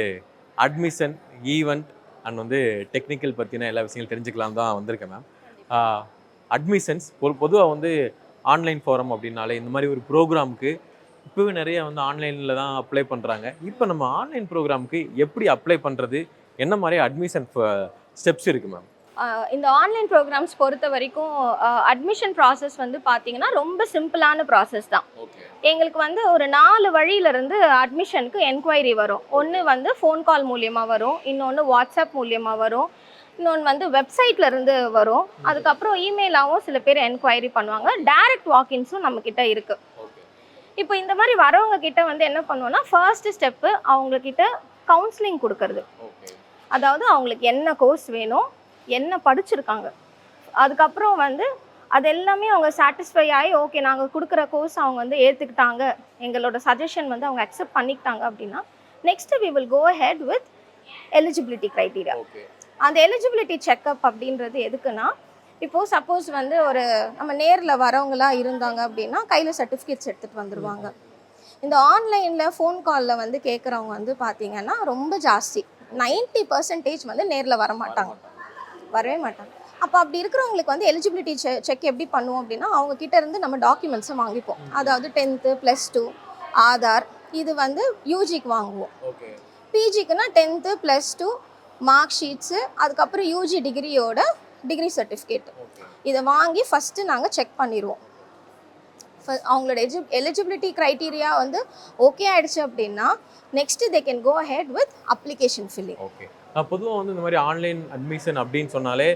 அட்மிஷன், ஈவெண்ட் அண்ட் வந்து டெக்னிக்கல் பற்றின எல்லா விஷயங்களும் தெரிஞ்சுக்கலாம் தான் வந்திருக்கேன் மேம். அட்மிஷன்ஸ் பொதுவாக வந்து ஆன்லைன் ஃபோரம் அப்படின்னாலே இந்த மாதிரி ஒரு ப்ரோக்ராமுக்கு இப்போவே நிறைய வந்து ஆன்லைனில் தான் அப்ளை பண்ணுறாங்க. இப்போ நம்ம ஆன்லைன் ப்ரோக்ராமுக்கு எப்படி அப்ளை பண்ணுறது, என்ன மாதிரி அட்மிஷன் ஸ்டெப்ஸ் இருக்குது மேம்? இந்த ஆன்லைன் ப்ரோக்ராம்ஸ் பொறுத்த வரைக்கும் அட்மிஷன் ப்ராசஸ் வந்து பார்த்தீங்கன்னா ரொம்ப சிம்பிளான ப்ராசஸ் தான். ஓகே. எங்களுக்கு வந்து ஒரு 4 வழியிலேருந்து அட்மிஷனுக்கு என்கொயரி வரும். ஒன்று வந்து ஃபோன் கால் மூலியமாக வரும், இன்னொன்று வாட்ஸ்அப் மூலியமாக வரும், இன்னொன்று வந்து வெப்சைட்லேருந்து வரும், அதுக்கப்புறம் இமெயிலாகவும் சில பேர் என்கொயரி பண்ணுவாங்க, டைரக்ட் வாக்இன்ஸும் நம்மக்கிட்ட இருக்குது. இப்போ இந்த மாதிரி வரவங்க கிட்ட வந்து என்ன பண்ணுவோன்னா, ஃபர்ஸ்ட் ஸ்டெப்பு அவங்கக்கிட்ட கவுன்சிலிங் கொடுக்கறது. அதாவது அவங்களுக்கு என்ன கோர்ஸ் வேணும், என்ன படிச்சிருக்காங்க, அதுக்கப்புறம் வந்து அது எல்லாமே அவங்க சாட்டிஸ்ஃபை ஆகி ஓகே நாங்கள் கொடுக்குற கோர்ஸ் அவங்க வந்து ஏற்றுக்கிட்டாங்க, எங்களோட சஜஷன் வந்து அவங்க அக்செப்ட் பண்ணிக்கிட்டாங்க அப்படின்னா next we will go ahead with eligibility criteria. அந்த எலிஜிபிலிட்டி செக்அப் அப்படின்றது எதுக்குன்னா, இப்போது சப்போஸ் வந்து ஒரு நம்ம நேரில் வரவங்களாக இருந்தாங்க அப்படின்னா கையில் சர்டிஃபிகேட்ஸ் எடுத்துகிட்டு வந்துடுவாங்க. இந்த ஆன்லைனில் ஃபோன் காலில் வந்து கேட்குறவங்க வந்து பார்த்திங்கன்னா ரொம்ப ஜாஸ்தி, 90% வந்து நேரில் வரவே மாட்டாங்க. அப்போ அப்படி இருக்கிறவங்களுக்கு வந்து எலிஜிபிலிட்டி செக் எப்படி பண்ணுவோம் அப்படின்னா, அவங்க கிட்ட இருந்து நம்ம டாக்குமெண்ட்ஸை வாங்கிப்போம். அதாவது 10th +2 ஆதார், இது வந்து யூஜிக்கு வாங்குவோம். பிஜிக்குன்னா 10th +2 மார்க் ஷீட்ஸு, அதுக்கப்புறம் யூஜி டிகிரி சர்டிஃபிகேட், இதை வாங்கி ஃபஸ்ட்டு நாங்கள் செக் பண்ணிடுவோம். அவங்களோட எலிஜிபிலிட்டி க்ரைட்டீரியா வந்து ஓகே ஆயிடுச்சு அப்படின்னா next they can go ahead with application filling. Okay. பொதுவாக வந்து இந்த மாதிரி ஆன்லைன் அட்மிஷன் அப்படின்னு சொன்னாலே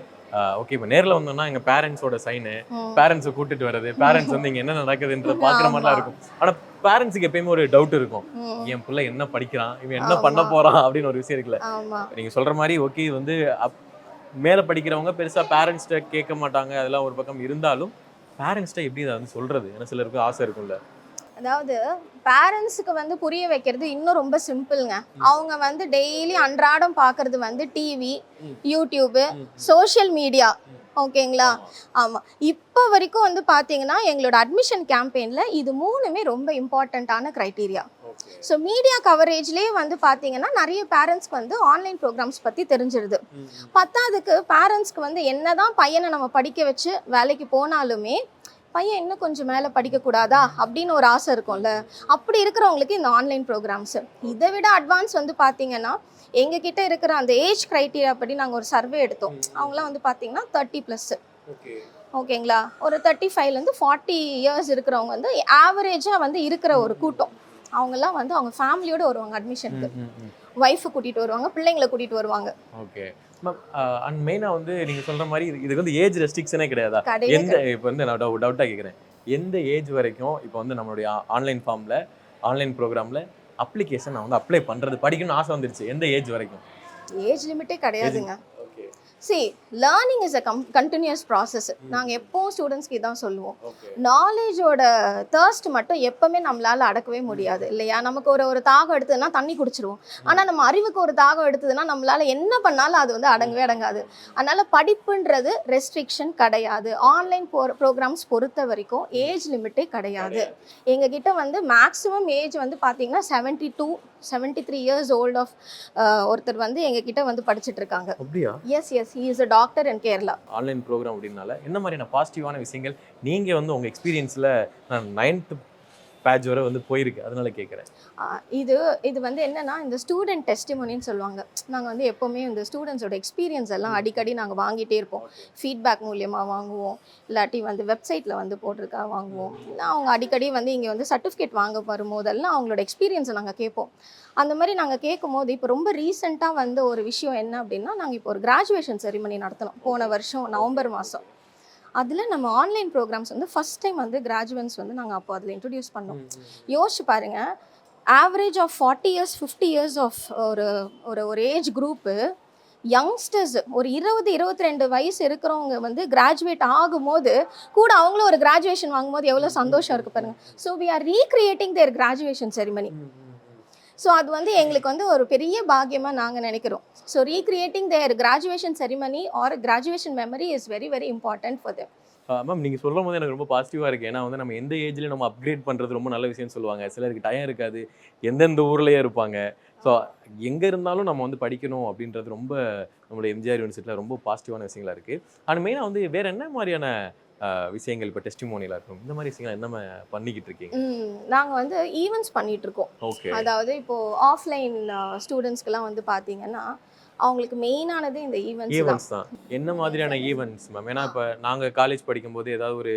ஓகே, இப்போ நேரில் வந்தோம்னா எங்கள் பேரண்ட்ஸோட சைனு, பேரண்ட்ஸை கூட்டிட்டு வர்றது, பேரண்ட்ஸ் வந்து இங்கே என்ன நடக்குதுன்றத பார்க்குற மாதிரிலாம் இருக்கும். ஆனால் பேரண்ட்ஸுக்கு எப்பயுமே ஒரு டவுட் இருக்கும், என் பிள்ளை என்ன படிக்கிறான், இவன் என்ன பண்ண போகிறான் அப்படின்னு ஒரு விஷயம் இருக்குல்ல. நீங்கள் சொல்கிற மாதிரி ஓகே வந்து மேலே படிக்கிறவங்க பெருசாக பேரண்ட்ஸ்கிட்ட கேட்க மாட்டாங்க, அதெல்லாம் ஒரு பக்கம் இருந்தாலும் பேரண்ட்ஸ்கிட்ட எப்படி அதை வந்து சொல்கிறது, ஏன்னா சிலருக்கு ஆசை இருக்கும்ல. அதாவது பேரண்ட்ஸுக்கு வந்து புரிய வைக்கிறது இன்னும் ரொம்ப சிம்பிள்ங்க. அவங்க வந்து டெய்லி அன்றாடம் பார்க்கறது வந்து டிவி, யூடியூபு, சோஷியல் மீடியா. ஓகேங்களா? ஆமாம். இப்போ வரைக்கும் வந்து பார்த்தீங்கன்னா எங்களோட அட்மிஷன் கேம்பெயினில் இது 3மே ரொம்ப இம்பார்ட்டண்ட்டான க்ரைட்டீரியா. ஸோ மீடியா கவரேஜ்லேயே வந்து பார்த்தீங்கன்னா நிறைய பேரண்ட்ஸ்க்கு வந்து ஆன்லைன் ப்ரோக்ராம்ஸ் பற்றி தெரிஞ்சிருது. பத்தாவதுக்கு பேரண்ட்ஸ்க்கு வந்து என்ன தான் பையனை நம்ம படிக்க வச்சு வேலைக்கு போனாலுமே பையன் இன்னும் கொஞ்சம் மேலே படிக்கக்கூடாதா அப்படின்னு ஒரு ஆசை இருக்கும்ல. அப்படி இருக்கிறவங்களுக்கு இந்த ஆன்லைன் ப்ரோக்ராம்ஸு இதை விட அட்வான்ஸ் வந்து பார்த்தீங்கன்னா எங்ககிட்ட இருக்கிற அந்த ஏஜ் க்ரைட்டீரியா படி நாங்கள் ஒரு சர்வே எடுத்தோம். அவங்களாம் வந்து பார்த்தீங்கன்னா 30+. ஓகேங்களா? ஒரு 35லேருந்து 40 இயர்ஸ் இருக்கிறவங்க வந்து ஆவரேஜாக வந்து இருக்கிற ஒரு கூட்டம். அவங்கெல்லாம் வந்து அவங்க ஃபேமிலியோடு வருவாங்க அட்மிஷனுக்கு, ஒய்ஃபை கூட்டிகிட்டு வருவாங்க, பிள்ளைங்களை கூட்டிகிட்டு வருவாங்க. Okay ma'am. அண்ட் மெயினாக வந்து நீங்கள் சொல்கிற மாதிரி இதுக்கு வந்து ஏஜ் ரெஸ்ட்ரிக்ஷனே கிடையாதா? எந்த இப்போ வந்து நான் டவுட்டாக கேட்குறேன், எந்த ஏஜ் வரைக்கும் இப்போ வந்து நம்மளுடைய ஆன்லைன் ஃபார்மில் ஆன்லைன் ப்ரோக்ராமில் அப்ளிகேஷன் நான் வந்து அப்ளை பண்ணுறது படிக்கணும்னு ஆசை வந்துருச்சு, எந்த ஏஜ் வரைக்கும்? ஏஜ் லிமிட்டே கிடையாதுங்க. See learning is a continuous process. நாங்கள் எப்போவும் ஸ்டூடெண்ட்ஸ்க்கு இதான் சொல்லுவோம். நாலேஜோட தர்ஸ்ட் மட்டும் எப்பவுமே நம்மளால அடக்கவே முடியாது இல்லையா? நமக்கு ஒரு தாகம் எடுத்ததுன்னா தண்ணி குடிச்சிருவோம். ஆனால் நம்ம அறிவுக்கு ஒரு தாகம் எடுத்ததுன்னா நம்மளால என்ன பண்ணாலும் அது வந்து அடங்கவே அடங்காது. அதனால படிப்புன்றது ரெஸ்ட்ரிக்ஷன் கிடையாது. ஆன்லைன் ப்ரோக்ராம்ஸ் பொறுத்த வரைக்கும் ஏஜ் லிமிட்டே கிடையாது. எங்ககிட்ட வந்து மேக்ஸிமம் ஏஜ் வந்து பார்த்தீங்கன்னா 73 இயர்ஸ் ஓல்ட் ஆஃப் ஒருத்தர் வந்து எங்ககிட்ட வந்து படிச்சுட்டு இருக்காங்க. அப்படியா? Yes he is a doctor in Kerala. Online program அப்படின்னால என்ன மாதிரியான பாசிட்டிவான விஷயங்கள் நீங்க வந்து உங்க எக்ஸ்பீரியன்ஸ்ல நான் 9th பேட்ச் வரை வந்து போயிருக்கு, அதனால கேட்குறேன். இது வந்து என்னன்னா இந்த ஸ்டூடெண்ட் டெஸ்டிமோனின்னு சொல்லுவாங்க. நாங்கள் வந்து எப்போவுமே இந்த ஸ்டூடெண்ட்ஸோட எக்ஸ்பீரியன்ஸ் எல்லாம் அடிக்கடி நாங்கள் வாங்கிட்டே இருப்போம். ஃபீட்பேக் மூலியமாக வாங்குவோம், இல்லாட்டி வந்து வெப்சைட்டில் வந்து போட்டிருக்கா வாங்குவோம். இல்லை அவங்க அடிக்கடி வந்து இங்கே வந்து சர்டிஃபிகேட் வாங்க வரும்போதெல்லாம் அவங்களோட எக்ஸ்பீரியன்ஸை நாங்கள் கேட்போம். அந்த மாதிரி நாங்கள் கேட்கும்போது இப்போ ரொம்ப ரீசெண்டாக வந்து ஒரு விஷயம் என்ன அப்படின்னா, நாங்கள் இப்போ ஒரு கிராஜுவேஷன் செரிமனி நடத்தினோம் போன வருஷம் நவம்பர் மாதம். அதில் நம்ம ஆன்லைன் ப்ரோக்ராம்ஸ் வந்து ஃபஸ்ட் டைம் வந்து கிராஜுவேட்ஸ் வந்து நாங்கள் அப்போ அதில் இன்ட்ரடியூஸ் பண்ணோம். யோசிச்சு பாருங்கள், average of 40 years 50 years of ஒரு ஏஜ் குரூப்பு யங்ஸ்டர்ஸ் ஒரு 22 வயசு இருக்கிறவங்க வந்து கிராஜுவேட் ஆகும்போது கூட அவங்களும் ஒரு கிராஜுவேஷன் வாங்கும்போது எவ்வளோ சந்தோஷம் இருக்குது பாருங்கள். So we are recreating their graduation ceremony. So அது வந்து எங்களுக்கு வந்து ஒரு பெரிய பாக்கியமாக நாங்கள் நினைக்கிறோம். So recreating their graduation ceremony or graduation memory is very very important for them. Ma'am நீங்கள் சொல்லும் போது எனக்கு ரொம்ப பாசிட்டிவாக இருக்குது. ஏன்னா வந்து நம்ம எந்த ஏஜ்லேயும் நம்ம அப்கிரேட் பண்ணுறது ரொம்ப நல்ல விஷயம்னு சொல்லுவாங்க. சிலருக்கு டைம் இருக்காது, எந்தெந்த ஊர்லேயே இருப்பாங்க. ஸோ எங்கே இருந்தாலும் நம்ம வந்து படிக்கணும் அப்படின்றது ரொம்ப நம்மளோட எம்ஜிஆர் யூனிவர்சிட்டியில் ரொம்ப பாசிட்டிவான விஷயங்களா இருக்குது. ஆனால் மெயினாக வந்து வேறு என்ன மாதிரியான விஷயங்கள் இப்போ டெஸ்டிமோனியலாக இருக்கும், இந்த மாதிரி விஷயங்கள் என்ன பண்ணிக்கிட்டு இருக்கீங்க? நாங்கள் வந்து ஈவெண்ட்ஸ் பண்ணிகிட்டு இருக்கோம். ஓகே. அதாவது இப்போது ஆஃப்லைன் ஸ்டூடெண்ட்ஸ்க்கெலாம் வந்து பார்த்தீங்கன்னா அவங்களுக்கு மெயினானது இந்த ஈவெண்ட்ஸ் தான். என்ன மாதிரியான ஈவெண்ட்ஸ் மேம்? ஏன்னா இப்போ நாங்கள் காலேஜ் படிக்கும்போது ஏதாவது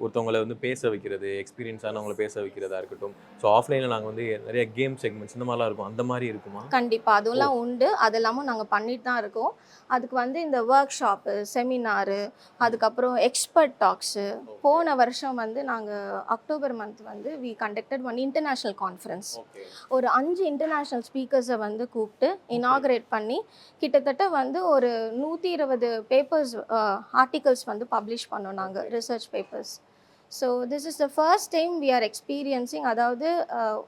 ஒருத்தவங்களை வந்து பேச வைக்கிறது, எக்ஸ்பீரியன்ஸ் ஆனவங்களை பேச வைக்கிறதா இருக்கட்டும். ஸோ ஆஃப்லைனில் நாங்கள் வந்து நிறைய கேம் செக்மெண்ட்ஸ் இந்த மாதிரிலாம் இருக்கும், அந்த மாதிரி இருக்குமா? கண்டிப்பாக அதெல்லாம் உண்டு. அதெல்லாமும் நாங்கள் பண்ணிட்டு தான் இருக்கோம். அதுக்கு வந்து இந்த ஒர்க் ஷாப்பு, செமினாரு, அதுக்கப்புறம் எக்ஸ்பர்ட் டாக்ஸு. போன வருஷம் வந்து நாங்கள் அக்டோபர் மந்த் வந்து we conducted one international conference. ஒரு 5 இன்டர்நேஷ்னல் ஸ்பீக்கர்ஸை வந்து கூப்பிட்டு இனாகரேட் பண்ணி கிட்டத்தட்ட வந்து ஒரு 120 பேப்பர்ஸ் ஆர்டிகல்ஸ் வந்து பப்ளிஷ் பண்ணோம் நாங்கள், research papers. So this is the first time we are experiencing. அதாவது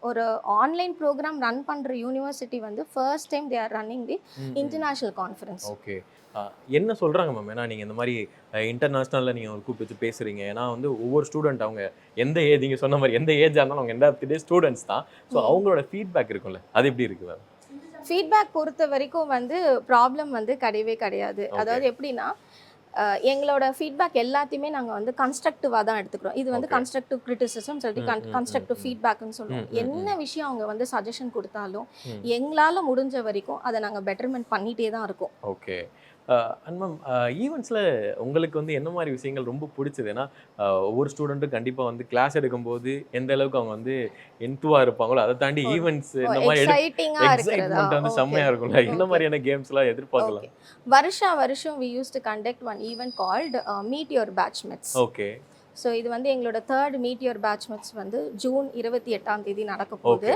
ஒரு ஆன்லைன் ப்ரோக்ராம் ரன் பண்ணுற யூனிவர்சிட்டி வந்து first time they are running the international conference. Okay. என்ன சொல்கிறாங்க மேம்? ஏன்னா நீங்கள் இந்த மாதிரி இன்டர்நேஷ்னலில் நீங்கள் கூப்பிட்டு பேசுகிறீங்க. ஏன்னா வந்து ஒவ்வொரு ஸ்டூடெண்ட் அவங்க எந்த ஏஜ், நீங்கள் சொன்ன மாதிரி எந்த ஏஜாக இருந்தாலும் அவங்க எந்த ஆஃப் தி டே ஸ்டூடெண்ட்ஸ் தான். ஸோ அவங்களோட ஃபீட்பேக் இருக்கும்ல, அது எப்படி இருக்குது மேம்? ஃபீட்பேக் பொறுத்த வரைக்கும் வந்து ப்ராப்ளம் வந்து கிடையவே கிடையாது. அதாவது எப்படின்னா எங்களோட ஃபீட்பேக் எல்லாத்தையுமே நாங்கள் வந்து கன்ஸ்ட்ரக்டிவாக தான் எடுத்துக்கிறோம். இது வந்து கன்ஸ்ட்ரக்டிவ் கிரிட்டிசிசம் சொல்லிட்டு கன்ஸ்ட்ரக்டிவ் ஃபீட்பேக்னு சொல்லுவோம். என்ன விஷயம் அவங்க வந்து சஜஷன் கொடுத்தாலும் எங்களால் முடிஞ்ச வரைக்கும் அதை நாங்கள் பெட்டர்மெண்ட் பண்ணிகிட்டே தான் இருக்கோம். ஓகே. அண்ட் மேம் ஈவெண்ட்ஸில் உங்களுக்கு வந்து என்ன மாதிரி விஷயங்கள் ரொம்ப பிடிச்சது? ஏன்னா ஒவ்வொரு ஸ்டூடெண்ட்டும் கண்டிப்பாக வந்து கிளாஸ் எடுக்கும்போது எந்த அளவுக்கு அவங்க வந்து என்த்துவாக இருப்பாங்களோ அதை தாண்டி ஈவெண்ட்ஸ் இந்த மாதிரி எக்ஸைட்மெண்ட் வந்து செம்மையாக இருக்கும்ல, என்ன மாதிரியான கேம்ஸ்லாம் எதிர்பார்க்கலாம்? வருஷம் we used to conduct one event called Meet Your Batchmates. Okay. So இது வந்து எங்களோட 3rd Meet Your Batchmates வந்து ஜூன் 28 நடக்க போகுது.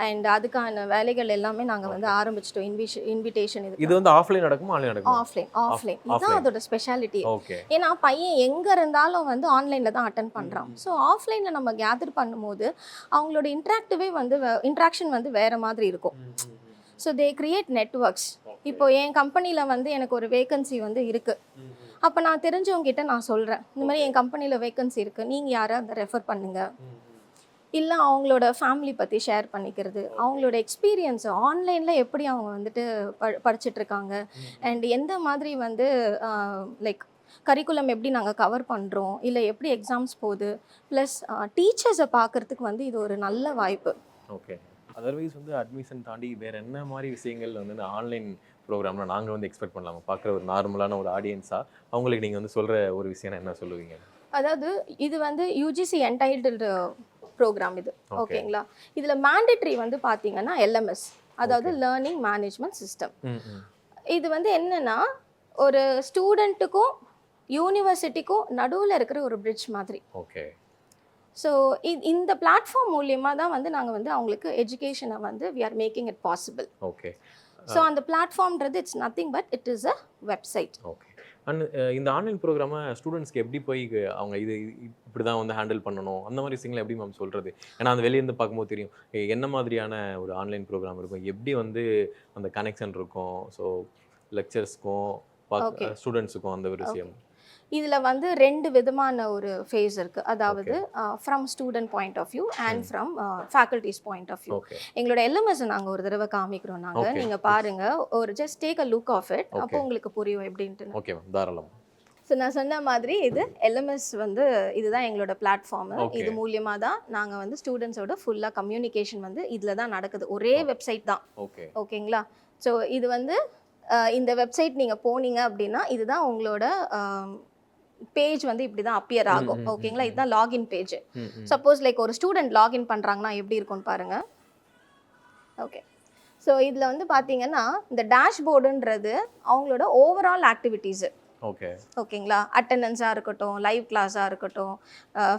அண்ட் அதுக்கான வேலைகள் எல்லாமே நாங்கள் வந்து ஆரம்பிச்சிட்டோம். இன்விடேஷன் இது வந்து ஆஃப்லைன் நடக்குமா ஆன்லைன் நடக்குமா? ஆஃப்லைன் இதுதான் அதோட ஸ்பெஷாலிட்டி. ஏன்னா பையன் எங்கே இருந்தாலும் வந்து ஆன்லைனில் தான் அட்டன் பண்ணுறான். ஸோ ஆஃப்லைனில் நம்ம கேதர் பண்ணும்போது அவங்களோட இன்ட்ராக்ஷன் வந்து வேறு மாதிரி இருக்கும். So they create networks. இப்போ என் கம்பெனியில் வந்து எனக்கு ஒரு வேகன்சி வந்து இருக்குது. அப்போ நான் தெரிஞ்சவங்ககிட்ட நான் சொல்கிறேன், இந்த மாதிரி என் கம்பெனியில் வேகன்சி இருக்குது, நீங்கள் யாராவது அதை ரெஃபர் பண்ணுங்கள். இல்லை அவங்களோட ஃபேமிலி பற்றி ஷேர் பண்ணிக்கிறது, அவங்களோட எக்ஸ்பீரியன்ஸு ஆன்லைனில் எப்படி அவங்க வந்துட்டு படிச்சுட்ருக்காங்க அண்ட் எந்த மாதிரி வந்து லைக் கரிக்குலம் எப்படி நாங்கள் கவர் பண்ணுறோம், இல்லை எப்படி எக்ஸாம்ஸ் போகுது, ப்ளஸ் டீச்சர்ஸை பார்க்குறதுக்கு வந்து இது ஒரு நல்ல வாய்ப்பு. ஓகே. அதர்வைஸ் வந்து அட்மிஷன் தாண்டி வேறு என்ன மாதிரி விஷயங்கள் வந்து ஆன்லைன் ப்ரோக்ராமில் நாங்கள் வந்து எக்ஸ்பெக்ட் பண்ணலாமா? பார்க்குற ஒரு நார்மலான ஒரு ஆடியன்ஸாக அவங்களுக்கு நீங்கள் வந்து சொல்கிற ஒரு விஷயம் என்ன சொல்லுவீங்க? அதாவது இது வந்து யூஜிசி என்டைட்டில்டு ப்ரோக்ராம் இது, ஓகேங்களா? இதில் மேண்டேட்ரி வந்து பார்த்தீங்கன்னா LMS, அதாவது லேர்னிங் மேனேஜ்மெண்ட் சிஸ்டம். இது வந்து என்னென்னா ஒரு ஸ்டூடெண்ட்டுக்கும் யூனிவர்சிட்டிக்கும் நடுவில் இருக்கிற ஒரு பிரிட்ஜ் மாதிரி. ஓகே. ஸோ இந்த பிளாட்ஃபார்ம் மூலியமாக தான் வந்து நாங்கள் வந்து அவங்களுக்கு எஜுகேஷனை வந்து we are making it possible. Okay. So அந்த பிளாட்ஃபார்ம்ன்றது it's nothing but it is a website. Okay. And இந்த ஆன்லைன் ப்ரோக்ராமை ஸ்டூடெண்ட்ஸ்க்கு எப்படி போய் அவங்க இது இப்படி தான் வந்து ஹேண்டில் பண்ணணும் அந்த மாதிரி விஷயங்களை எப்படி மேம் சொல்கிறது? ஏன்னா அந்த வெளியேருந்து பார்க்கும்போது தெரியும் என்ன மாதிரியான ஒரு ஆன்லைன் ப்ரோக்ராம் இருக்கும், எப்படி வந்து அந்த கனெக்ஷன் இருக்கும், ஸோ லெக்சர்ஸ்க்கும் ஸ்டூடெண்ட்ஸுக்கும் அந்த ஒரு விஷயம். இதில் வந்து 2 விதமான ஒரு ஃபேஸ் இருக்குது. அதாவது from student point of view and from faculty's point of view. எங்களோட எல்எம்எஸ் நாங்கள் ஒரு தடவை காமிக்கிறோம். நாங்கள் நீங்கள் பாருங்கள், ஒரு just take a look of it, அப்போ உங்களுக்கு புரியும் எப்படின்ட்டு. ஓகே மேம், தாராளம். ஸோ நான் சொன்ன மாதிரி இது எல்எம்எஸ் வந்து இதுதான் எங்களோட பிளாட்ஃபார்மு. இது மூலியமாக தான் நாங்கள் வந்து ஸ்டூடெண்ட்ஸோட ஃபுல்லாக கம்யூனிகேஷன் வந்து இதில் தான் நடக்குது. ஒரே வெப்சைட் தான். ஓகேங்களா? ஸோ இது வந்து இந்த வெப்சைட் நீங்கள் போனீங்க அப்படின்னா இதுதான் உங்களோட பேஜ் வந்து இப்படி தான் அப்பியர் ஆகும். ஓகேங்களா? இதுதான் லாகின் பேஜ். சப்போஸ் லைக் ஒரு ஸ்டூடெண்ட் லாகின் பண்ணுறாங்கன்னா எப்படி இருக்கும்னு பாருங்க. ஓகே. ஸோ இதில் வந்து பார்த்தீங்கன்னா இந்த டேஷ்போர்டுன்றது அவங்களோட ஓவரால் ஆக்டிவிட்டீஸு. ஓகேங்களா? அட்டெண்டன்ஸாக இருக்கட்டும், லைவ் கிளாஸாக இருக்கட்டும்,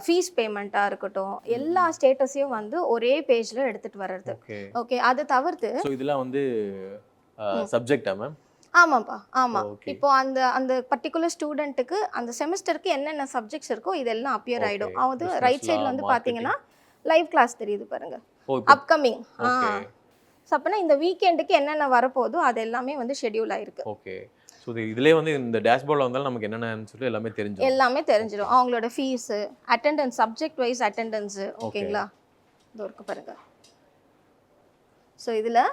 ஃபீஸ் பேமெண்ட்டாக இருக்கட்டும், எல்லா ஸ்டேட்டஸையும் வந்து ஒரே பேஜில் எடுத்துகிட்டு வர்றது. ஓகே. அதை தவிர்த்து இதெல்லாம் வந்து சப்ஜெக்டா மேம்? ஆமாப்பா, ஆமாம். இப்போ அந்த அந்த பர்டிகுலர் ஸ்டூடெண்ட்டுக்கு அந்த செமஸ்டருக்கு என்னென்ன சப்ஜெக்ட்ஸ் இருக்கோ இதெல்லாம் அப்பியர் ஆகிடும். அது ரைட் சைடில் வந்து பார்த்தீங்கன்னா லைவ் கிளாஸ் தெரியுது பாருங்க, அப்கமிங். ஸோ அப்போனா இந்த வீக்கெண்டுக்கு என்னென்ன வரப்போதோ அது எல்லாமே வந்து ஷெட்யூல் ஆயிருக்கு. ஓகே. ஸோ இதுலேயே வந்து இந்த டேஷ்போர்டில் வந்தாலும் நமக்கு என்னென்னு சொல்லி எல்லாமே தெரிஞ்சிடும். அவங்களோட ஃபீஸு, அட்டெண்டன்ஸ், சப்ஜெக்ட் வைஸ் அட்டெண்டன்ஸு. ஓகேங்களா? இது இருக்கு பாருங்க. ஸோ இதில்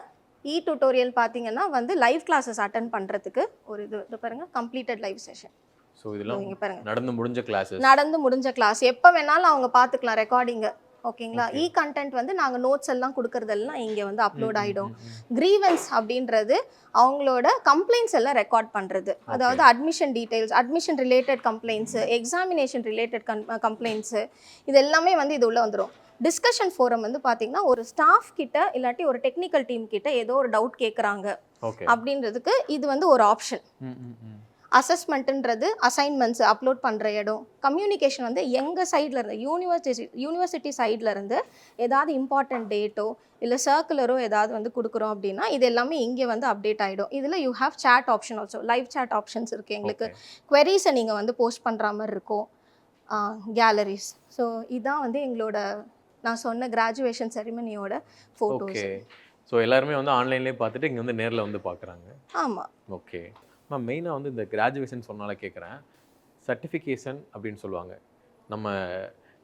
டியூட்டோரியல் பார்த்தீங்கன்னா வந்து லைவ் கிளாஸஸ் அட்டெண்ட் பண்ணுறதுக்கு ஒரு இது பாருங்க, கம்ப்ளீட்டட் லைவ் செஷன். ஸோ இதெல்லாம் பாருங்க நடந்து முடிஞ்ச கிளாஸ் எப்போ வேணாலும் அவங்க பார்த்துக்கலாம் ரெக்கார்டிங்கு. ஓகேங்களா? கண்டென்ட் வந்து நாங்கள் நோட்ஸ் எல்லாம் கொடுக்கறதெல்லாம் இங்கே வந்து அப்லோட் ஆகிடும். கிரீவன்ஸ் அப்படின்றது அவங்களோட கம்ப்ளைண்ட்ஸ் எல்லாம் ரெக்கார்ட் பண்ணுறது. அதாவது admission details, admission related complaints, examination related complaints, இது எல்லாமே வந்து இது உள்ளே வந்துடும். டிஸ்கஷன் ஃபோரம் வந்து பார்த்தீங்கன்னா ஒரு ஸ்டாஃப் கிட்ட இல்லாட்டி ஒரு டெக்னிக்கல் டீம் கிட்ட ஏதோ ஒரு டவுட் கேட்குறாங்க அப்படின்றதுக்கு இது வந்து ஒரு ஆப்ஷன். அசஸ்மெண்ட்டுன்றது அசைன்மெண்ட்ஸ் அப்லோட் பண்ணுற இடம். கம்யூனிகேஷன் வந்து எங்கள் சைடில் இருந்து யூனிவர்சிட்டி சைடில் இருந்து ஏதாவது இம்பார்ட்டன்ட் டேட்டோ இல்லை சர்க்குலரோ ஏதாவது வந்து கொடுக்குறோம் அப்படின்னா இது எல்லாமே இங்கே வந்து அப்டேட் ஆகிடும். இதில் you have chat option also, live chat options இருக்குது எங்களுக்கு. குவெரிஸை நீங்கள் வந்து போஸ்ட் பண்ணுற மாதிரி இருக்கும். கேலரிஸ். ஸோ இதுதான் வந்து எங்களோட நான் சொன்ன கிராஜுவேஷன் செரிமனியோட ஃபோட்டோஸ். ஸோ எல்லாருமே வந்து ஆன்லைன்லேயே பார்த்துட்டு இங்கே வந்து நேரில் வந்து பார்க்குறாங்க. ஆமாம். ஓகே மேம், மெயினாக வந்து இந்த கிராஜுவேஷன் சொன்னால கேட்குறேன், சர்டிஃபிகேஷன் அப்படின்னு சொல்லுவாங்க. நம்ம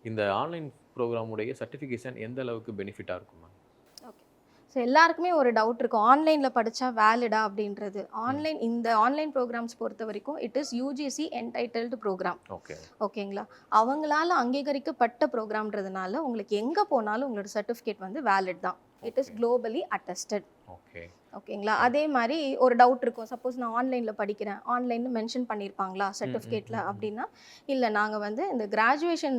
இந்த ஆன்லைன் ப்ரோக்ராமுடைய சர்டிஃபிகேஷன் எந்த அளவுக்கு பெனிஃபிட்டாக இருக்கும் மேம்? ஓகே. ஸோ எல்லாருக்குமே ஒரு டவுட் இருக்கும், ஆன்லைனில் படித்தா வேலிடா அப்படின்றது. இந்த ஆன்லைன் ப்ரோக்ராம்ஸ் பொறுத்த வரைக்கும் it is UGC entitled program. ஓகேங்களா? அவங்களால அங்கீகரிக்கப்பட்ட ப்ரோக்ராம்ன்றதுனால உங்களுக்கு எங்கே போனாலும் உங்களோட சர்டிஃபிகேட் வந்து வேலிட் தான். It is globally attested. ஓகேங்களா? அதே மாதிரி ஒரு டவுட் இருக்கும், சப்போஸ் நான் ஆன்லைனில் படிக்கிறேன், ஆன்லைன்னு மென்ஷன் பண்ணியிருப்பாங்களா சர்டிஃபிகேட்டில் அப்படின்னா, இல்லை நாங்கள் வந்து இந்த கிராஜுவேஷன்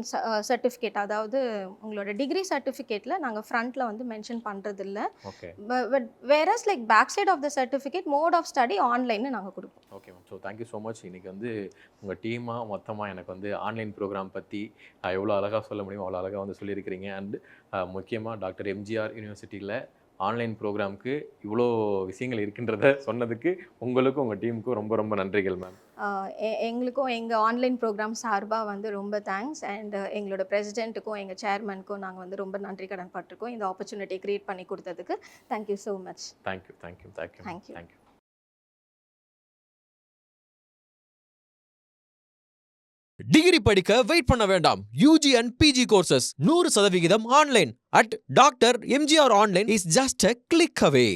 சர்டிஃபிகேட், அதாவது உங்களோட டிகிரி சர்டிஃபிகேட்டில் நாங்கள் ஃப்ரண்ட்டில் வந்து மென்ஷன் பண்ணுறதில்ல. But whereas like back side of the certificate mode of study ஆன்லைன்னு நாங்கள் கொடுப்போம். Okay ma'am. So thank you so much. இன்றைக்கி வந்து உங்கள் டீமாக மொத்தமாக எனக்கு வந்து ஆன்லைன் ப்ரோக்ராம் பற்றி எவ்வளோ அழகாக சொல்ல முடியுமோ அவ்வளோ அழகாக வந்து சொல்லியிருக்கிறீங்க. அண்ட் முக்கியமாக டாக்டர் எம்ஜிஆர் யூனிவர்சிட்டியில் ஆன்லைன் ப்ரோக்ராமுக்கு இவ்வளோ விஷயங்கள் இருக்கின்றத சொன்னதுக்கு உங்களுக்கும் உங்கள் டீமுக்கும் ரொம்ப ரொம்ப நன்றிகள் மேம். எங்களுக்கும் எங்கள் ஆன்லைன் ப்ரோக்ராம் சார்பாக வந்து ரொம்ப தேங்க்ஸ். அண்ட் எங்களோட பிரசிடென்ட்டுக்கும் எங்கள் சேர்மனுக்கும் நாங்கள் வந்து ரொம்ப நன்றி கடன் பட்டிருக்கோம் இந்த ஆப்பர்ச்சுனிட்டி க்ரியேட் பண்ணி கொடுத்ததுக்கு. Thank you so much. Thank you. Degree படிக்க வெயிட் பண்ண வேண்டாம். UG and PG courses 100% online at doctor MGR online is just a click away.